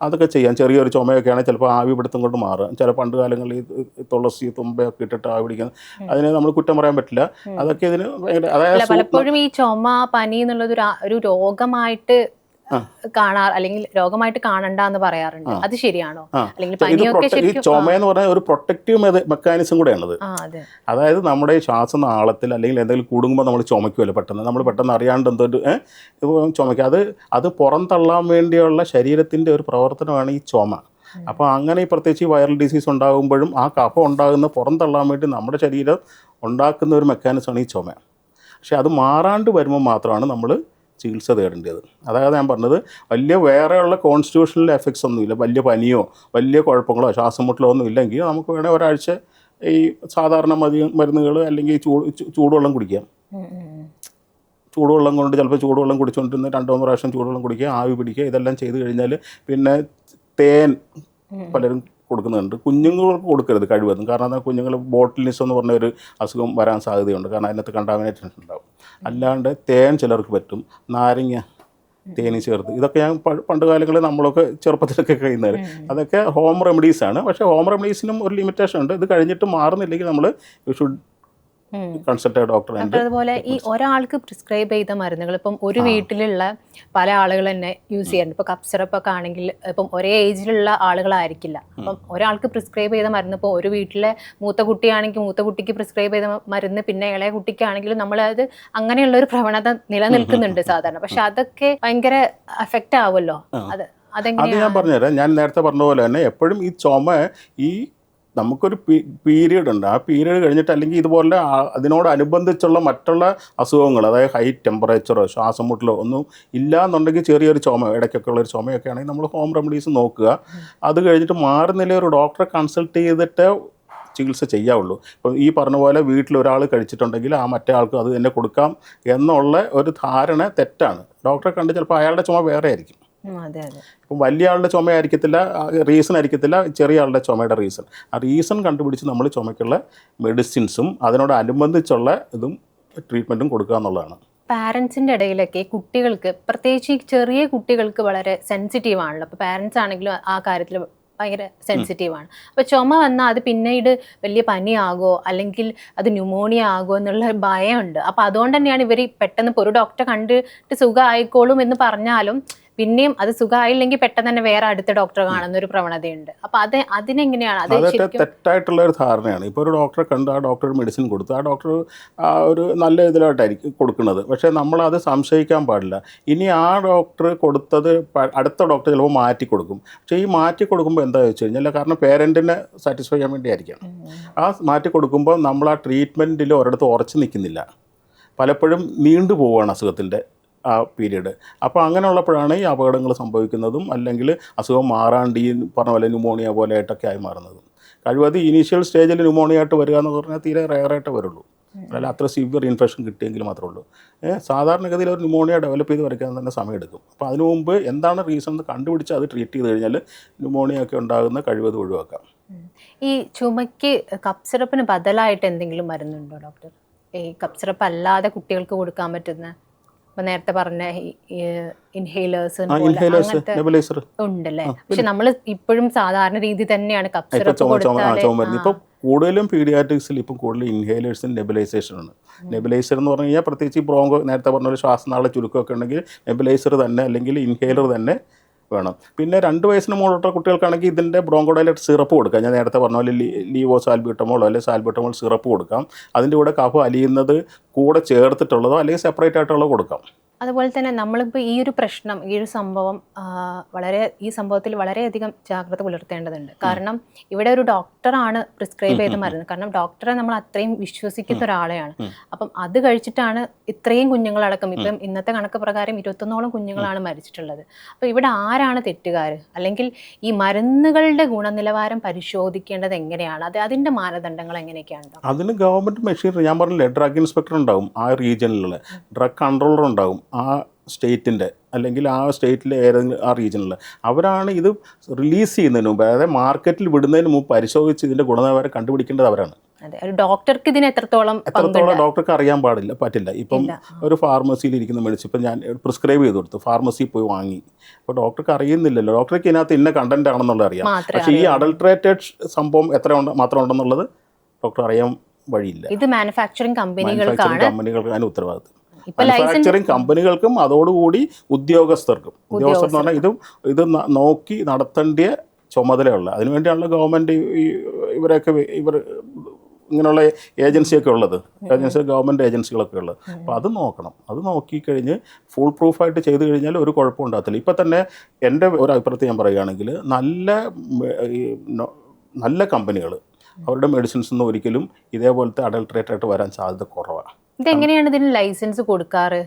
അതൊക്കെ ചെയ്യാം. ചെറിയൊരു ചുമയൊക്കെ ആണെങ്കിൽ ചിലപ്പോൾ ആവി പിടുത്തം കൊണ്ട് മാറും. ചില പണ്ട് കാലങ്ങളിൽ ഈ തുളസി തുമ്പയൊക്കെ ഇട്ടിട്ട് ആവി പിടിക്കുന്നത്, അതിനെ നമ്മൾ കുറ്റം പറയാൻ പറ്റില്ല. അതൊക്കെ ഇതിന് അതായത് പലപ്പോഴും ഈ ചുമ പനി എന്നുള്ളത് ഒരു രോഗമായിട്ട് അല്ലെങ്കിൽ രോഗമായിട്ട് കാണണ്ട എന്ന് പറയാറുണ്ട്. അത് ശരിയാണോ? അല്ലെങ്കിൽ ഈ ചുമ എന്ന് പറഞ്ഞാൽ ഒരു പ്രൊട്ടക്റ്റീവ് മെക്കാനിസം കൂടെയാണത്. അതായത് നമ്മുടെ ശ്വാസനാളത്തിൽ അല്ലെങ്കിൽ എന്തെങ്കിലും കൂടുമ്പോൾ നമ്മൾ ചുമയ്ക്കുമല്ലോ, നമ്മൾ പെട്ടെന്ന് അറിയാണ്ട് എന്തൊരു ചുമയ്ക്കുക. അത് പുറന്തള്ളാൻ വേണ്ടിയുള്ള ശരീരത്തിൻ്റെ ഒരു പ്രവർത്തനമാണ് ഈ ചുമ. അപ്പോൾ അങ്ങനെ പ്രത്യേകിച്ച് ഈ വൈറൽ ഡിസീസ് ഉണ്ടാകുമ്പോഴും ആ കഫം ഉണ്ടാകുന്ന പുറന്തള്ളാൻ വേണ്ടി നമ്മുടെ ശരീരം ഉണ്ടാക്കുന്ന ഒരു മെക്കാനിസമാണ് ഈ ചുമ. പക്ഷെ അത് മാറാണ്ട് വരുമ്പോൾ മാത്രമാണ് നമ്മൾ ചികിത്സ തേടേണ്ടത്. അതായത് ഞാൻ പറഞ്ഞത്, വലിയ വേറെയുള്ള കോൺസ്റ്റിറ്റ്യൂഷണൽ എഫക്ട്സ് ഒന്നുമില്ല, വലിയ പനിയോ വലിയ കുഴപ്പങ്ങളോ ശ്വാസം മുട്ടലോ ഒന്നും ഇല്ലെങ്കിൽ നമുക്ക് വേണേൽ ഒരാഴ്ച ഈ സാധാരണ മരുന്നുകൾ അല്ലെങ്കിൽ ചൂടുവെള്ളം കുടിക്കാം. ചൂടുവെള്ളം കൊണ്ട് ചിലപ്പോൾ ചൂടുവെള്ളം കുടിച്ചുകൊണ്ടിരുന്ന് 2-3 പ്രാവശ്യം ചൂടുവെള്ളം കുടിക്കുക, ആവി പിടിക്കുക, ഇതെല്ലാം ചെയ്ത് കഴിഞ്ഞാൽ പിന്നെ തേൻ പലരും കൊടുക്കുന്നുണ്ട്. കുഞ്ഞുങ്ങൾക്ക് കൊടുക്കരുത് കഴിവതും. കാരണം കുഞ്ഞുങ്ങൾ ബോട്ടിലിസം എന്ന് പറഞ്ഞ ഒരു അസുഖം വരാൻ സാധ്യതയുണ്ട്. കാരണം അതിനകത്ത് കണ്ടാമിനേഷൻ ഉണ്ടാവും. അല്ലാണ്ട് തേൻ ചിലർക്ക് പറ്റും, നാരങ്ങ തേനി ചേർത്ത്, ഇതൊക്കെ ഞാൻ പണ്ട് കാലങ്ങളിൽ നമ്മളൊക്കെ ചെറുപ്പത്തിലൊക്കെ കഴിയുന്നത്. അതൊക്കെ ഹോം റെമഡീസാണ്. പക്ഷേ ഹോം റെമഡീസിനും ഒരു ലിമിറ്റേഷൻ ഉണ്ട്. ഇത് കഴിഞ്ഞിട്ട് മാറുന്നില്ലെങ്കിൽ നമ്മൾ ഷുഡ് കൺസൾട്ട് ഡോക്ടർ. അതുപോലെ ഈ ഒരാൾക്ക് പ്രിസ്ക്രൈബ് ചെയ്ത മരുന്നുകൾ ഇപ്പം ഒരു വീട്ടിലുള്ള പല ആളുകൾ തന്നെ യൂസ് ചെയ്യാറുണ്ട്. ഇപ്പോൾ കഫ് സിറപ്പൊക്കെ ആണെങ്കിൽ ഇപ്പം ഒരേ ഏജിലുള്ള ആളുകളായിരിക്കില്ല. അപ്പം ഒരാൾക്ക് പ്രിസ്ക്രൈബ് ചെയ്ത മരുന്ന്, ഇപ്പോൾ ഒരു വീട്ടിലെ മൂത്ത കുട്ടിയാണെങ്കിൽ മൂത്ത കുട്ടിക്ക് പ്രിസ്ക്രൈബ് ചെയ്ത മരുന്ന് പിന്നെ ഇളയ കുട്ടിക്കാണെങ്കിലും നമ്മളത് അങ്ങനെയുള്ള ഒരു പ്രവണത നിലനിൽക്കുന്നുണ്ട് സാധാരണ. പക്ഷെ അതൊക്കെ ഭയങ്കര എഫക്റ്റ് ആവുമല്ലോ. അത് ഞാൻ പറഞ്ഞുതരാം. ഞാൻ നേരത്തെ പറഞ്ഞ പോലെ തന്നെ എപ്പോഴും ഈ ചുമ ഈ നമുക്കൊരു പീരീഡ് ഉണ്ട്. ആ പീരീഡ് കഴിഞ്ഞിട്ട് അല്ലെങ്കിൽ ഇതുപോലെ അതിനോടനുബന്ധിച്ചുള്ള മറ്റുള്ള അസുഖങ്ങൾ, അതായത് ഹൈ ടെമ്പറേച്ചറോ ശ്വാസം മുട്ടലോ ഒന്നും ഇല്ല എന്നുണ്ടെങ്കിൽ ചെറിയൊരു ചുമ, ഇടയ്ക്കൊക്കെ ഉള്ളൊരു ചുമയൊക്കെ ആണെങ്കിൽ നമ്മൾ ഹോം റെമഡീസ് നോക്കുക. അത് കഴിഞ്ഞിട്ട് മാറുന്നില്ല ഒരു ഡോക്ടറെ കൺസൾട്ട് ചെയ്തിട്ട് ചികിത്സ ചെയ്യാവുള്ളൂ. ഇപ്പം ഈ പറഞ്ഞ പോലെ വീട്ടിലൊരാൾ കഴിച്ചിട്ടുണ്ടെങ്കിൽ ആ മറ്റേ ആൾക്ക് അത് തന്നെ കൊടുക്കാം എന്നുള്ള ഒരു ധാരണ തെറ്റാണ്. ഡോക്ടറെ കണ്ട് ചിലപ്പോൾ അയാളുടെ ചുമ വേറെ ആയിരിക്കും. ഇപ്പം വലിയ ആളുടെ ചുമയായിരിക്കത്തില്ല, റീസൺ ആയിരിക്കത്തില്ല ചെറിയ ആളുടെ ചുമയുടെ റീസൺ. ആ റീസൺ കണ്ടുപിടിച്ച് നമ്മൾ ചുമയ്ക്കുള്ള മെഡിസിൻസും അതിനോടനുബന്ധിച്ചുള്ള ഇതും ട്രീറ്റ്മെൻറ്റും കൊടുക്കുക എന്നുള്ളതാണ്. പാരൻസിൻ്റെ ഇടയിലൊക്കെ കുട്ടികൾക്ക്, പ്രത്യേകിച്ച് ചെറിയ കുട്ടികൾക്ക് വളരെ സെൻസിറ്റീവ് ആണല്ലോ. അപ്പോൾ പാരൻസ് ആണെങ്കിലും ആ കാര്യത്തിൽ ഭയങ്കര സെൻസിറ്റീവാണ്. അപ്പോൾ ചുമ വന്നാൽ അത് പിന്നീട് വലിയ പനിയാകോ അല്ലെങ്കിൽ അത് ന്യൂമോണിയ ആകോ എന്നുള്ള ഭയമുണ്ട്. അപ്പോൾ അതുകൊണ്ട് തന്നെയാണ് ഇവർ പെട്ടെന്ന് ഇപ്പോൾ ഒരു ഡോക്ടറെ കണ്ടിട്ട് സുഖമായിക്കോളും എന്ന് പറഞ്ഞാലും പിന്നെയും അത് സുഖമായില്ലെങ്കിൽ പെട്ടെന്ന് തന്നെ വേറെ അടുത്ത ഡോക്ടറെ കാണുന്ന ഒരു പ്രവണതയുണ്ട്. അപ്പോൾ അതിനെങ്ങനെയാണ്? അതൊക്കെ തെറ്റായിട്ടുള്ള ഒരു ധാരണയാണ്. ഇപ്പോൾ ഒരു ഡോക്ടറെ കണ്ട് ആ ഡോക്ടർ മെഡിസിൻ കൊടുത്തു, ആ ഡോക്ടർ ഒരു നല്ല ഇതിലായിട്ടായിരിക്കും കൊടുക്കുന്നത്. പക്ഷേ നമ്മളത് സംശയിക്കാൻ പാടില്ല. ഇനി ആ ഡോക്ടർ കൊടുത്തത് അടുത്ത ഡോക്ടർ ചിലപ്പോൾ മാറ്റി കൊടുക്കും. പക്ഷേ ഈ മാറ്റി കൊടുക്കുമ്പോൾ എന്താ വെച്ച് കഴിഞ്ഞാൽ, കാരണം പേരൻറ്റിനെ സാറ്റിസ്ഫൈ ചെയ്യാൻ വേണ്ടിയായിരിക്കണം. ആ മാറ്റി കൊടുക്കുമ്പോൾ നമ്മൾ ആ ട്രീറ്റ്മെൻറ്റിൽ ഒരിടത്ത് ഉറച്ചു നിൽക്കുന്നില്ല, പലപ്പോഴും നീണ്ടു പോവുകയാണ് അസുഖത്തിൻ്റെ ആ പീരീഡ്. അപ്പോൾ അങ്ങനെയുള്ളപ്പോഴാണ് ഈ അപകടങ്ങൾ സംഭവിക്കുന്നതും അല്ലെങ്കിൽ അസുഖം മാറാണ്ട് ഈ പറഞ്ഞ പോലെ ന്യൂമോണിയ പോലെ ആയിട്ടൊക്കെ ആയി മാറുന്നതും. കഴിവത് ഇനീഷ്യൽ സ്റ്റേജിൽ ന്യൂമോണിയ ആയിട്ട് വരിക എന്ന് പറഞ്ഞാൽ തീരെ റെയറായിട്ട് വരുള്ളൂ. അല്ല അത്ര സിവിയർ ഇൻഫെക്ഷൻ കിട്ടിയെങ്കിൽ മാത്രമേ ഉള്ളൂ. സാധാരണഗതിയിൽ ഒരു ന്യൂമോണിയ ഡെവലപ്പ് ചെയ്ത് വരയ്ക്കാൻ തന്നെ സമയമെടുക്കും. അപ്പോൾ അതിനു മുമ്പ് എന്താണ് റീസൺ എന്ന് കണ്ടുപിടിച്ച് അത് ട്രീറ്റ് ചെയ്ത് കഴിഞ്ഞാൽ ന്യൂമോണിയ ഒക്കെ ഉണ്ടാകുന്ന കഴിവത് ഒഴിവാക്കാം. ഈ ചുമയ്ക്ക് കഫ് സിറപ്പിന് ബദലായിട്ട് എന്തെങ്കിലും മരുന്നുണ്ടോ ഡോക്ടർ? ഈ കഫ് സിറപ്പ് അല്ലാതെ കുട്ടികൾക്ക് കൊടുക്കാൻ പറ്റുന്ന, ഇപ്പൊ നേരത്തെ പറഞ്ഞ ഇൻഹേലേഴ്സ് ഉണ്ടല്ലേ? പക്ഷെ നമ്മൾ ഇപ്പോഴും സാധാരണ രീതി തന്നെയാണ് കഫ് സിറപ്പ് കൊടുത്താൽ. ഇപ്പം കൂടുതലും പീഡിയാട്രിക്സിൽ ഇപ്പം കൂടുതൽ ഇൻഹേലേഴ്സും നെബുലൈസേഷനാണ്. നെബുലൈസർ എന്ന് പറഞ്ഞു കഴിഞ്ഞാൽ പ്രത്യേകിച്ച് ബ്രോങ്കോ, നേരത്തെ പറഞ്ഞ ഒരു ശ്വാസനാള ചുരുക്കമൊക്കെ ഉണ്ടെങ്കിൽ നെബുലൈസർ തന്നെ അല്ലെങ്കിൽ ഇൻഹേലർ തന്നെ വേണം. പിന്നെ 2 വയസ്സിന് മുകളിലുള്ള കുട്ടികൾക്കാണെങ്കിൽ ഇതിൻ്റെ ബ്രോങ്കോഡൈലേറ്റ് സിറപ്പ് കൊടുക്കാം. ഞാൻ നേരത്തെ പറഞ്ഞ പോലെ ലീവോ സാൽബ്യൂട്ടമോളോ അല്ലെങ്കിൽ സാൽബ്യൂട്ടമോൾ സിറപ്പ് കൊടുക്കാം. അതിൻ്റെ കൂടെ കഫം അലിയുന്നത് കൂടെ ചേർത്തിട്ടുള്ളതോ അല്ലെങ്കിൽ സെപ്പറേറ്റ് ആയിട്ടുള്ളതോ കൊടുക്കാം. അതുപോലെ തന്നെ നമ്മളിപ്പോൾ ഈ ഒരു പ്രശ്നം, ഈ ഒരു സംഭവം ഈ സംഭവത്തിൽ വളരെയധികം ജാഗ്രത പുലർത്തേണ്ടതുണ്ട്. കാരണം ഇവിടെ ഒരു ഡോക്ടറാണ് പ്രിസ്ക്രൈബ് ചെയ്ത് മരുന്ന്. കാരണം ഡോക്ടറെ നമ്മൾ അത്രയും വിശ്വസിക്കുന്ന ഒരാളെയാണ്. അപ്പം അത് കഴിച്ചിട്ടാണ് ഇത്രയും കുഞ്ഞുങ്ങളടക്കം, ഇപ്പം ഇന്നത്തെ കണക്ക് പ്രകാരം 21ഓളം കുഞ്ഞുങ്ങളാണ് മരിച്ചിട്ടുള്ളത്. അപ്പോൾ ഇവിടെ ആരാണ് തെറ്റുകാർ? അല്ലെങ്കിൽ ഈ മരുന്നുകളുടെ ഗുണനിലവാരം പരിശോധിക്കേണ്ടത് എങ്ങനെയാണ്? അതിൻ്റെ മാനദണ്ഡങ്ങൾ എങ്ങനെയൊക്കെയാണ്? അതിന് ഗവൺമെൻറ് മെഷീനറി, ഞാൻ പറഞ്ഞില്ലേ, ഡ്രഗ് ഇൻസ്പെക്ടർ ഉണ്ടാവും ആ റീജിയനിലുള്ള, ഡ്രഗ് കൺട്രോളർ ഉണ്ടാവും ആ സ്റ്റേറ്റിൻ്റെ, അല്ലെങ്കിൽ ആ സ്റ്റേറ്റിലെ ഏതെങ്കിലും ആ റീജിയനിൽ. അവരാണ് ഇത് റിലീസ് ചെയ്യുന്നതിന് മുമ്പ്, അതായത് മാർക്കറ്റിൽ വിടുന്നതിന് മുമ്പ് പരിശോധിച്ച് ഇതിൻ്റെ ഗുണനിലവാരം കണ്ടുപിടിക്കേണ്ടത് അവരാണ്. ഒരു ഡോക്ടർക്ക് ഇതിന് എത്രത്തോളം ഡോക്ടർക്ക് അറിയാൻ പറ്റില്ല. ഇപ്പം ഒരു ഫാർമസിയിൽ ഇരിക്കുന്ന മെഡിസിൻ ഇപ്പം ഞാൻ പ്രിസ്ക്രൈബ് ചെയ്ത് കൊടുത്തു, ഫാർമസിയിൽ പോയി വാങ്ങി, അപ്പോൾ ഡോക്ടർക്ക് അറിയുന്നില്ലല്ലോ, ഡോക്ടർക്ക് ഇതിനകത്ത് ഇന്ന കണ്ടന്റ് ആണെന്നുള്ളത് അറിയാം. പക്ഷേ ഈ അഡൾട്രേറ്റഡ് സംഭവം മാത്രം ഉണ്ടെന്നുള്ളത് ഡോക്ടർ അറിയാൻ വഴിയില്ല. ഇത് മാനുഫാക്ചറിങ് കമ്പനികൾക്കാണ് അതിന് ഉത്തരവാദിത്വം. മാനുഫാക്ചറിങ് കമ്പനികൾക്കും അതോടുകൂടി ഉദ്യോഗസ്ഥർക്കും. ഉദ്യോഗസ്ഥർ എന്ന് പറഞ്ഞാൽ ഇത് നോക്കി നടത്തേണ്ട ചുമതലയുള്ള, അതിനുവേണ്ടിയാണല്ലോ ഗവൺമെൻറ് ഇവർ ഇങ്ങനെയുള്ള ഏജൻസിയൊക്കെ ഉള്ളത്, ഗവൺമെൻറ് ഏജൻസികളൊക്കെ ഉള്ളത്. അപ്പോൾ അത് നോക്കണം. അത് നോക്കിക്കഴിഞ്ഞ് ഫുൾ പ്രൂഫായിട്ട് ചെയ്ത് കഴിഞ്ഞാൽ ഒരു കുഴപ്പം ഉണ്ടാകത്തില്ല. ഇപ്പം തന്നെ എൻ്റെ ഒരു അഭിപ്രായത്തിൽ ഞാൻ പറയുകയാണെങ്കിൽ നല്ല കമ്പനികൾ അവരുടെ മെഡിസിൻസ് ഒന്നും ഒരിക്കലും ഇതേപോലത്തെ അഡൾട്രേറ്റ് ആയിട്ട് വരാൻ സാധ്യത കുറവാണ്. ഇതെങ്ങനെയാണ് ഇതിന് ലൈസൻസ് കൊടുക്കാറ്?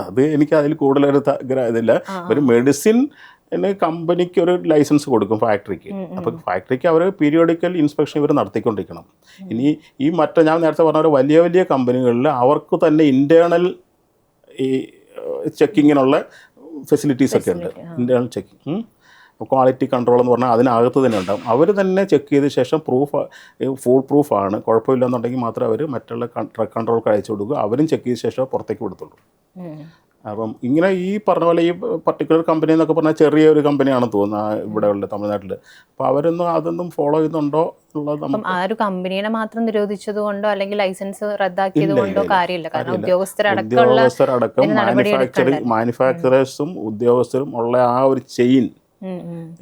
അത് എനിക്ക് അതിൽ കൂടുതലൊരു ഇതില്ല. ഒരു മെഡിസിൻ കമ്പനിക്ക് ഒരു ലൈസൻസ് കൊടുക്കും ഫാക്ടറിക്ക്. അപ്പോൾ ഫാക്ടറിക്ക് അവർ പീരിയോഡിക്കൽ ഇൻസ്പെക്ഷൻ ഇവർ നടത്തിക്കൊണ്ടിരിക്കണം. ഇനി ഈ ഞാൻ നേരത്തെ പറഞ്ഞ പോലെ വലിയ വലിയ കമ്പനികളിൽ അവർക്ക് തന്നെ ഇൻറ്റേർണൽ ഈ ചെക്കിങ്ങിനുള്ള ഫെസിലിറ്റീസൊക്കെ ഉണ്ട്. ഇൻറ്റേർണൽ ചെക്കിങ്, ക്വാളിറ്റി കൺട്രോൾ എന്ന് പറഞ്ഞാൽ അതിനകത്ത് തന്നെ ഉണ്ടാകും. അവർ തന്നെ ചെക്ക് ചെയ്ത ശേഷം ഫുൾ പ്രൂഫാണ്, കുഴപ്പമില്ലെന്നുണ്ടെങ്കിൽ മാത്രമേ അവർ മറ്റുള്ള ഡ്രഗ് കൺട്രോൾക്ക് അയച്ചു കൊടുക്കുക. അവരും ചെക്ക് ചെയ്ത ശേഷം പുറത്തേക്ക് കൊടുത്തുള്ളൂ. അപ്പം ഇങ്ങനെ ഈ പറഞ്ഞ പോലെ ഈ പർട്ടിക്കുലർ കമ്പനി എന്നൊക്കെ പറഞ്ഞാൽ ചെറിയൊരു കമ്പനിയാണെന്ന് തോന്നുന്നു ഇവിടെ ഉള്ള തമിഴ്നാട്ടിൽ. അപ്പോൾ അതൊന്നും ഫോളോ ചെയ്യുന്നുണ്ടോ എന്നുള്ളത് ആ ഒരു കമ്പനിയെ മാത്രം നിരോധിച്ചത് കൊണ്ടോ അല്ലെങ്കിൽ ലൈസൻസ് റദ്ദാക്കിയത് കൊണ്ടോ കാര്യമില്ല. കാരണം ഉദ്യോഗസ്ഥരടക്കം മാനുഫാക്ചറേഴ്സും ഉദ്യോഗസ്ഥരും ഉള്ള ആ ഒരു ചെയിൻ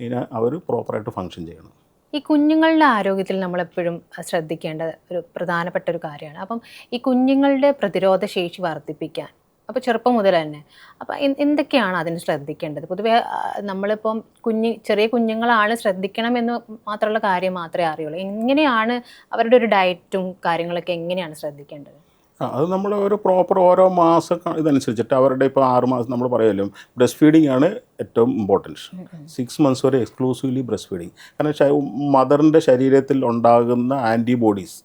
ഇതിനെ അവർ പ്രോപ്പറായിട്ട് ഫങ്ഷൻ ചെയ്യണം. ഈ കുഞ്ഞുങ്ങളുടെ ആരോഗ്യത്തിൽ നമ്മളെപ്പോഴും ശ്രദ്ധിക്കേണ്ട ഒരു പ്രധാനപ്പെട്ട ഒരു കാര്യമാണ്. അപ്പം ഈ കുഞ്ഞുങ്ങളുടെ പ്രതിരോധ ശേഷി വർദ്ധിപ്പിക്കാൻ, അപ്പോൾ ചെറുപ്പം മുതൽ തന്നെ, അപ്പോൾ എന്തൊക്കെയാണ് അതിന് ശ്രദ്ധിക്കേണ്ടത്? പൊതുവെ നമ്മളിപ്പം ചെറിയ കുഞ്ഞുങ്ങളാണ് ശ്രദ്ധിക്കണമെന്ന് മാത്രമുള്ള കാര്യം മാത്രമേ അറിയുള്ളൂ. എങ്ങനെയാണ് അവരുടെ ഒരു ഡയറ്റും കാര്യങ്ങളൊക്കെ എങ്ങനെയാണ് ശ്രദ്ധിക്കേണ്ടത്? അത് നമ്മൾ ഓരോ മാസം ഇതനുസരിച്ചിട്ട് അവരുടെ ഇപ്പോൾ 6 മാസം നമ്മൾ പറയുമല്ലോ, ബ്രസ്റ്റ് ഫീഡിങ് ആണ് ഏറ്റവും ഇമ്പോർട്ടൻസ്. 6 months വരെ എക്സ്ക്ലൂസീവ്ലി ബ്രസ്റ്റ് ഫീഡിങ്. കാരണം മദറിൻ്റെ ശരീരത്തിൽ ഉണ്ടാകുന്ന ആൻറ്റിബോഡീസ്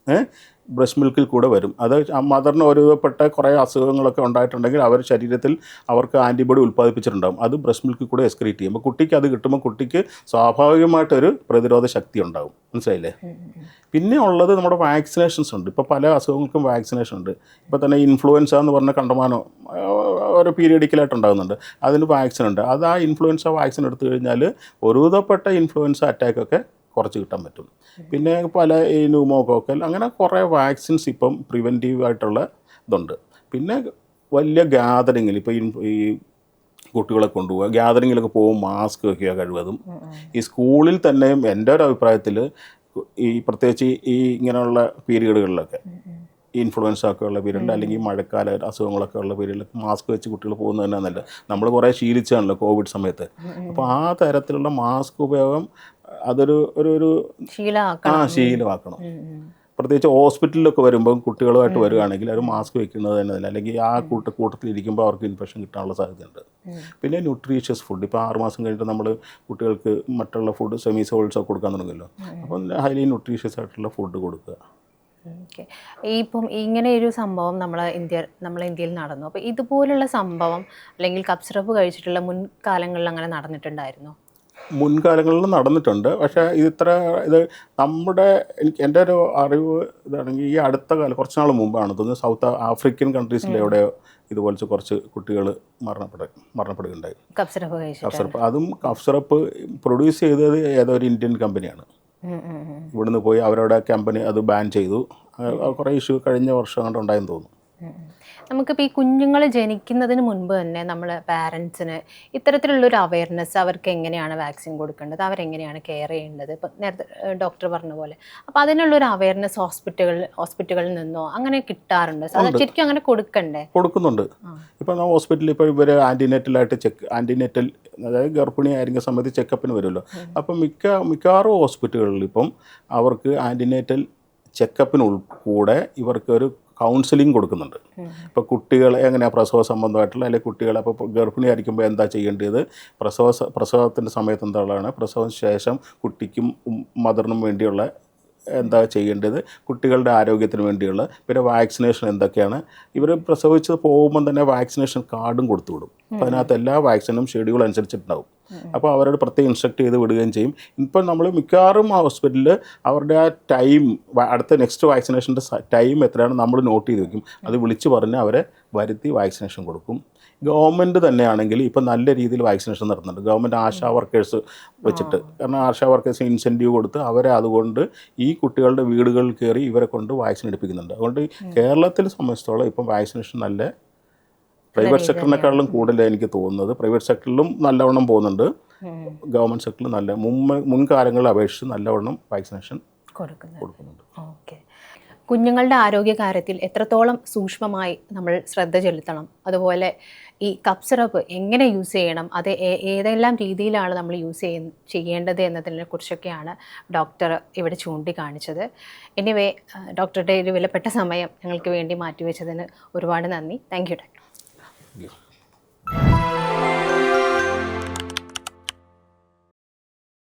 ബ്രസ്റ്റ് മിൽക്കിൽ കൂടെ വരും. അത് മദറിന് ഒരുവിധപ്പെട്ട കുറേ അസുഖങ്ങളൊക്കെ ഉണ്ടായിട്ടുണ്ടെങ്കിൽ ശരീരത്തിൽ അവർക്ക് ആൻറ്റിബോഡി ഉൽപ്പാദിപ്പിച്ചിട്ടുണ്ടാകും. അത് ബ്രസ്റ്റ് മിൽക്കിൽ കൂടെ എക്സ്ക്രീറ്റ് ചെയ്യും. അപ്പോൾ കുട്ടിക്ക് അത് കിട്ടുമ്പോൾ കുട്ടിക്ക് സ്വാഭാവികമായിട്ടൊരു പ്രതിരോധ ശക്തി ഉണ്ടാകും. മനസ്സിലായില്ലേ? പിന്നെ ഉള്ളത് നമ്മുടെ വാക്സിനേഷൻസ് ഉണ്ട്. ഇപ്പോൾ പല അസുഖങ്ങൾക്കും വാക്സിനേഷൻ ഉണ്ട്. ഇപ്പോൾ തന്നെ ഇൻഫ്ലുവൻസ എന്ന് പറഞ്ഞ കണ്ടമാനം ഒരു പീരിയഡിക്കലായിട്ട് ഉണ്ടാകുന്നുണ്ട്. അതിന് വാക്സിൻ ഉണ്ട്. അത് ആ ഇൻഫ്ലുവൻസ വാക്സിൻ എടുത്തു കഴിഞ്ഞാൽ ഒരുവിധപ്പെട്ട ഇൻഫ്ലുവൻസ അറ്റാക്കൊക്കെ കുറച്ച് കിട്ടാൻ പറ്റും. പിന്നെ പല ഈ ന്യൂമോകോക്കൽ അങ്ങനെ കുറേ വാക്സിൻസ് ഇപ്പം പ്രിവെൻറ്റീവ് ആയിട്ടുള്ള ഇതുണ്ട്. പിന്നെ വലിയ ഗ്യാതറിങ്ങിൽ ഇപ്പോൾ ഈ കുട്ടികളെ കൊണ്ടുപോകുക, ഗ്യാതറിങ്ങിലൊക്കെ പോകും മാസ്ക് വയ്ക്കുക കഴിവതും. ഈ സ്കൂളിൽ തന്നെയും എൻ്റെ ഒരു അഭിപ്രായത്തിൽ ഈ പ്രത്യേകിച്ച് ഈ ഇങ്ങനെയുള്ള പീരീഡുകളിലൊക്കെ ഇൻഫ്ലുവൻസ ഒക്കെ ഉള്ള പീരീഡിൽ അല്ലെങ്കിൽ മഴക്കാല അസുഖങ്ങളൊക്കെ ഉള്ള പീരീഡിലൊക്കെ മാസ്ക് വെച്ച് കുട്ടികൾ പോകുന്നത് തന്നെ നല്ലത്. നമ്മൾ കുറേ ശീലിച്ചാണല്ലോ കോവിഡ് സമയത്ത്. അപ്പോൾ ആ തരത്തിലുള്ള മാസ്ക് ഉപയോഗം അതൊരു ശീലമാക്കണം. പ്രത്യേകിച്ച് ഹോസ്പിറ്റലിലൊക്കെ വരുമ്പോൾ കുട്ടികളുമായിട്ട് വരികയാണെങ്കിൽ അവർ മാസ്ക് വെക്കുന്നത് തന്നെ നല്ല, അല്ലെങ്കിൽ ആ കൂട്ടത്തിലിരിക്കുമ്പോൾ അവർക്ക് ഇൻഫെക്ഷൻ കിട്ടാനുള്ള സാധ്യതയുണ്ട്. പിന്നെ ന്യൂട്രീഷ്യസ് ഫുഡ്, ഇപ്പോൾ 6 മാസം കഴിഞ്ഞിട്ട് നമ്മൾ കുട്ടികൾക്ക് മറ്റുള്ള ഫുഡ് സെമി സോൾസൊക്കെ കൊടുക്കാൻ തുടങ്ങുമല്ലോ. അപ്പം ഹൈലി ന്യൂട്രീഷ്യസ് ആയിട്ടുള്ള ഫുഡ് കൊടുക്കുക. ഓക്കെ. ഇപ്പം ഇങ്ങനെ ഒരു സംഭവം നമ്മളെ ഇന്ത്യയിൽ നടന്നു. അപ്പോൾ ഇതുപോലുള്ള സംഭവം അല്ലെങ്കിൽ കപ്പ് സിറപ്പ് കഴിച്ചിട്ടുള്ള മുൻകാലങ്ങളിൽ അങ്ങനെ നടന്നിട്ടുണ്ടായിരുന്നോ? മുൻകാലങ്ങളിൽ നടന്നിട്ടുണ്ട്. പക്ഷേ എൻ്റെ ഒരു അറിവ് ഇതാണെങ്കിൽ ഈ അടുത്ത കാലം കുറച്ച് നാൾ മുമ്പാണ് തോന്നുന്നു സൗത്ത് ആഫ്രിക്കൻ കൺട്രീസിലെവിടെയോ ഇതുപോലത്തെ കുറച്ച് കുട്ടികൾ മരണപ്പെടുകയുണ്ടായി കഫ് സിറപ്പ്. അതും കഫ് സിറപ്പ് പ്രൊഡ്യൂസ് ചെയ്തത് ഏതോ ഒരു ഇന്ത്യൻ കമ്പനിയാണ്. ഇവിടുന്ന് പോയി അവരുടെ കമ്പനി അത് ബാൻ ചെയ്തു. കുറേ ഇഷ്യൂ കഴിഞ്ഞ വർഷം കണ്ടുണ്ടായെന്ന് തോന്നുന്നു. നമുക്കിപ്പോൾ ഈ കുഞ്ഞുങ്ങൾ ജനിക്കുന്നതിന് മുൻപ് തന്നെ നമ്മൾ പാരൻസിന് ഇത്തരത്തിലുള്ളൊരു അവയർനെസ്, അവർക്ക് എങ്ങനെയാണ് വാക്സിൻ കൊടുക്കേണ്ടത്, അവരെങ്ങനെയാണ് കെയർ ചെയ്യേണ്ടത്, ഇപ്പം നേരത്തെ ഡോക്ടർ പറഞ്ഞ പോലെ, അപ്പോൾ അതിനുള്ളൊരു അവയർനെസ് ഹോസ്പിറ്റലുകളിൽ നിന്നോ അങ്ങനെ കിട്ടാറുണ്ട്? അത് ശരിക്കും അങ്ങനെ കൊടുക്കുന്നുണ്ട്. ഇപ്പം നമ്മൾ ഹോസ്പിറ്റലിൽ ഇപ്പോൾ ഇവർ ആൻറ്റിനേറ്റൽ അതായത് ഗർഭിണിയായിരിക്കുന്ന സമയത്ത് ചെക്കപ്പിന് വരുമല്ലോ. അപ്പം മിക്കവാറും ഹോസ്പിറ്റലുകളിൽ ഇപ്പം അവർക്ക് ആൻറ്റിനേറ്റൽ ചെക്കപ്പിന് കൂടെ ഇവർക്ക് ഒരു കൗൺസിലിംഗ് കൊടുക്കുന്നുണ്ട്. ഇപ്പോൾ കുട്ടികളെ എങ്ങനെയാണ് പ്രസവ സംബന്ധമായിട്ടുള്ള, അല്ലെങ്കിൽ കുട്ടികളെ അപ്പോൾ ഗർഭിണിയായിരിക്കുമ്പോൾ എന്താ ചെയ്യേണ്ടത്, പ്രസവത്തിൻ്റെ സമയത്ത് എന്താണ്, പ്രസവത്തിന് ശേഷം കുട്ടിക്കും മദറിനും വേണ്ടിയുള്ള എന്താ ചെയ്യേണ്ടത്, കുട്ടികളുടെ ആരോഗ്യത്തിന് വേണ്ടിയുള്ള, പിന്നെ വാക്സിനേഷൻ എന്തൊക്കെയാണ്. ഇവർ പ്രസവിച്ച് പോകുമ്പം തന്നെ വാക്സിനേഷൻ കാർഡും കൊടുത്തു വിടും. അപ്പോൾ അതിനകത്ത് എല്ലാ വാക്സിനും ഷെഡ്യൂൾ അനുസരിച്ചിട്ടുണ്ടാവും. അപ്പോൾ അവരോട് പ്രത്യേകം ഇൻസ്ട്രക്ട് ചെയ്ത് വിടുകയും ചെയ്യും. ഇപ്പം നമ്മൾ മിക്കവാറും ഹോസ്പിറ്റലിൽ അവരുടെ ആ ടൈം, അടുത്ത നെക്സ്റ്റ് വാക്സിനേഷൻ്റെ ടൈം എത്രയാണ് നമ്മൾ നോട്ട് ചെയ്ത് വെക്കും. അത് വിളിച്ച് പറഞ്ഞ് അവരെ വരുത്തി വാക്സിനേഷൻ കൊടുക്കും. ഗവൺമെൻറ് തന്നെയാണെങ്കിൽ ഇപ്പം നല്ല രീതിയിൽ വാക്സിനേഷൻ നടത്തുന്നുണ്ട്. ഗവൺമെൻറ് ആശാ വർക്കേഴ്സ് വെച്ചിട്ട്, കാരണം ആശാ വർക്കേഴ്സിന് ഇൻസെൻറ്റീവ് കൊടുത്ത് അവരെ അതുകൊണ്ട് ഈ കുട്ടികളുടെ വീടുകളിൽ കയറി ഇവരെ കൊണ്ട് വാക്സിൻ എടുപ്പിക്കുന്നുണ്ട്. അതുകൊണ്ട് കേരളത്തിൽ സംബന്ധിച്ചിടത്തോളം ഇപ്പം വാക്സിനേഷൻ നല്ല പ്രൈവറ്റ് സെക്ടറിനേക്കാളും കൂടുതൽ എനിക്ക് തോന്നുന്നത്. പ്രൈവറ്റ് സെക്ടറിലും നല്ലവണ്ണം പോകുന്നുണ്ട്, ഗവൺമെൻറ് സെക്ടറിലും നല്ല മുൻകാലങ്ങളെ അപേക്ഷിച്ച് നല്ലവണ്ണം വാക്സിനേഷൻ കൊടുക്കുന്നുണ്ട്. ഓക്കെ. കുഞ്ഞുങ്ങളുടെ ആരോഗ്യകാര്യത്തിൽ എത്രത്തോളം സൂക്ഷ്മമായി നമ്മൾ ശ്രദ്ധ ചെലുത്തണം, അതുപോലെ ഈ കപ്പ് സിറപ്പ് എങ്ങനെ യൂസ് ചെയ്യണം, അത് ഏതെല്ലാം രീതിയിലാണ് നമ്മൾ ചെയ്യേണ്ടത് എന്നതിനെ കുറിച്ചൊക്കെയാണ് ഡോക്ടർ ഇവിടെ ചൂണ്ടിക്കാണിച്ചത്. എനിവേ, ഡോക്ടറുടെ ഒരു വിലപ്പെട്ട സമയം ഞങ്ങൾക്ക് വേണ്ടി മാറ്റിവെച്ചതിന് ഒരുപാട് നന്ദി. Thank you doctor.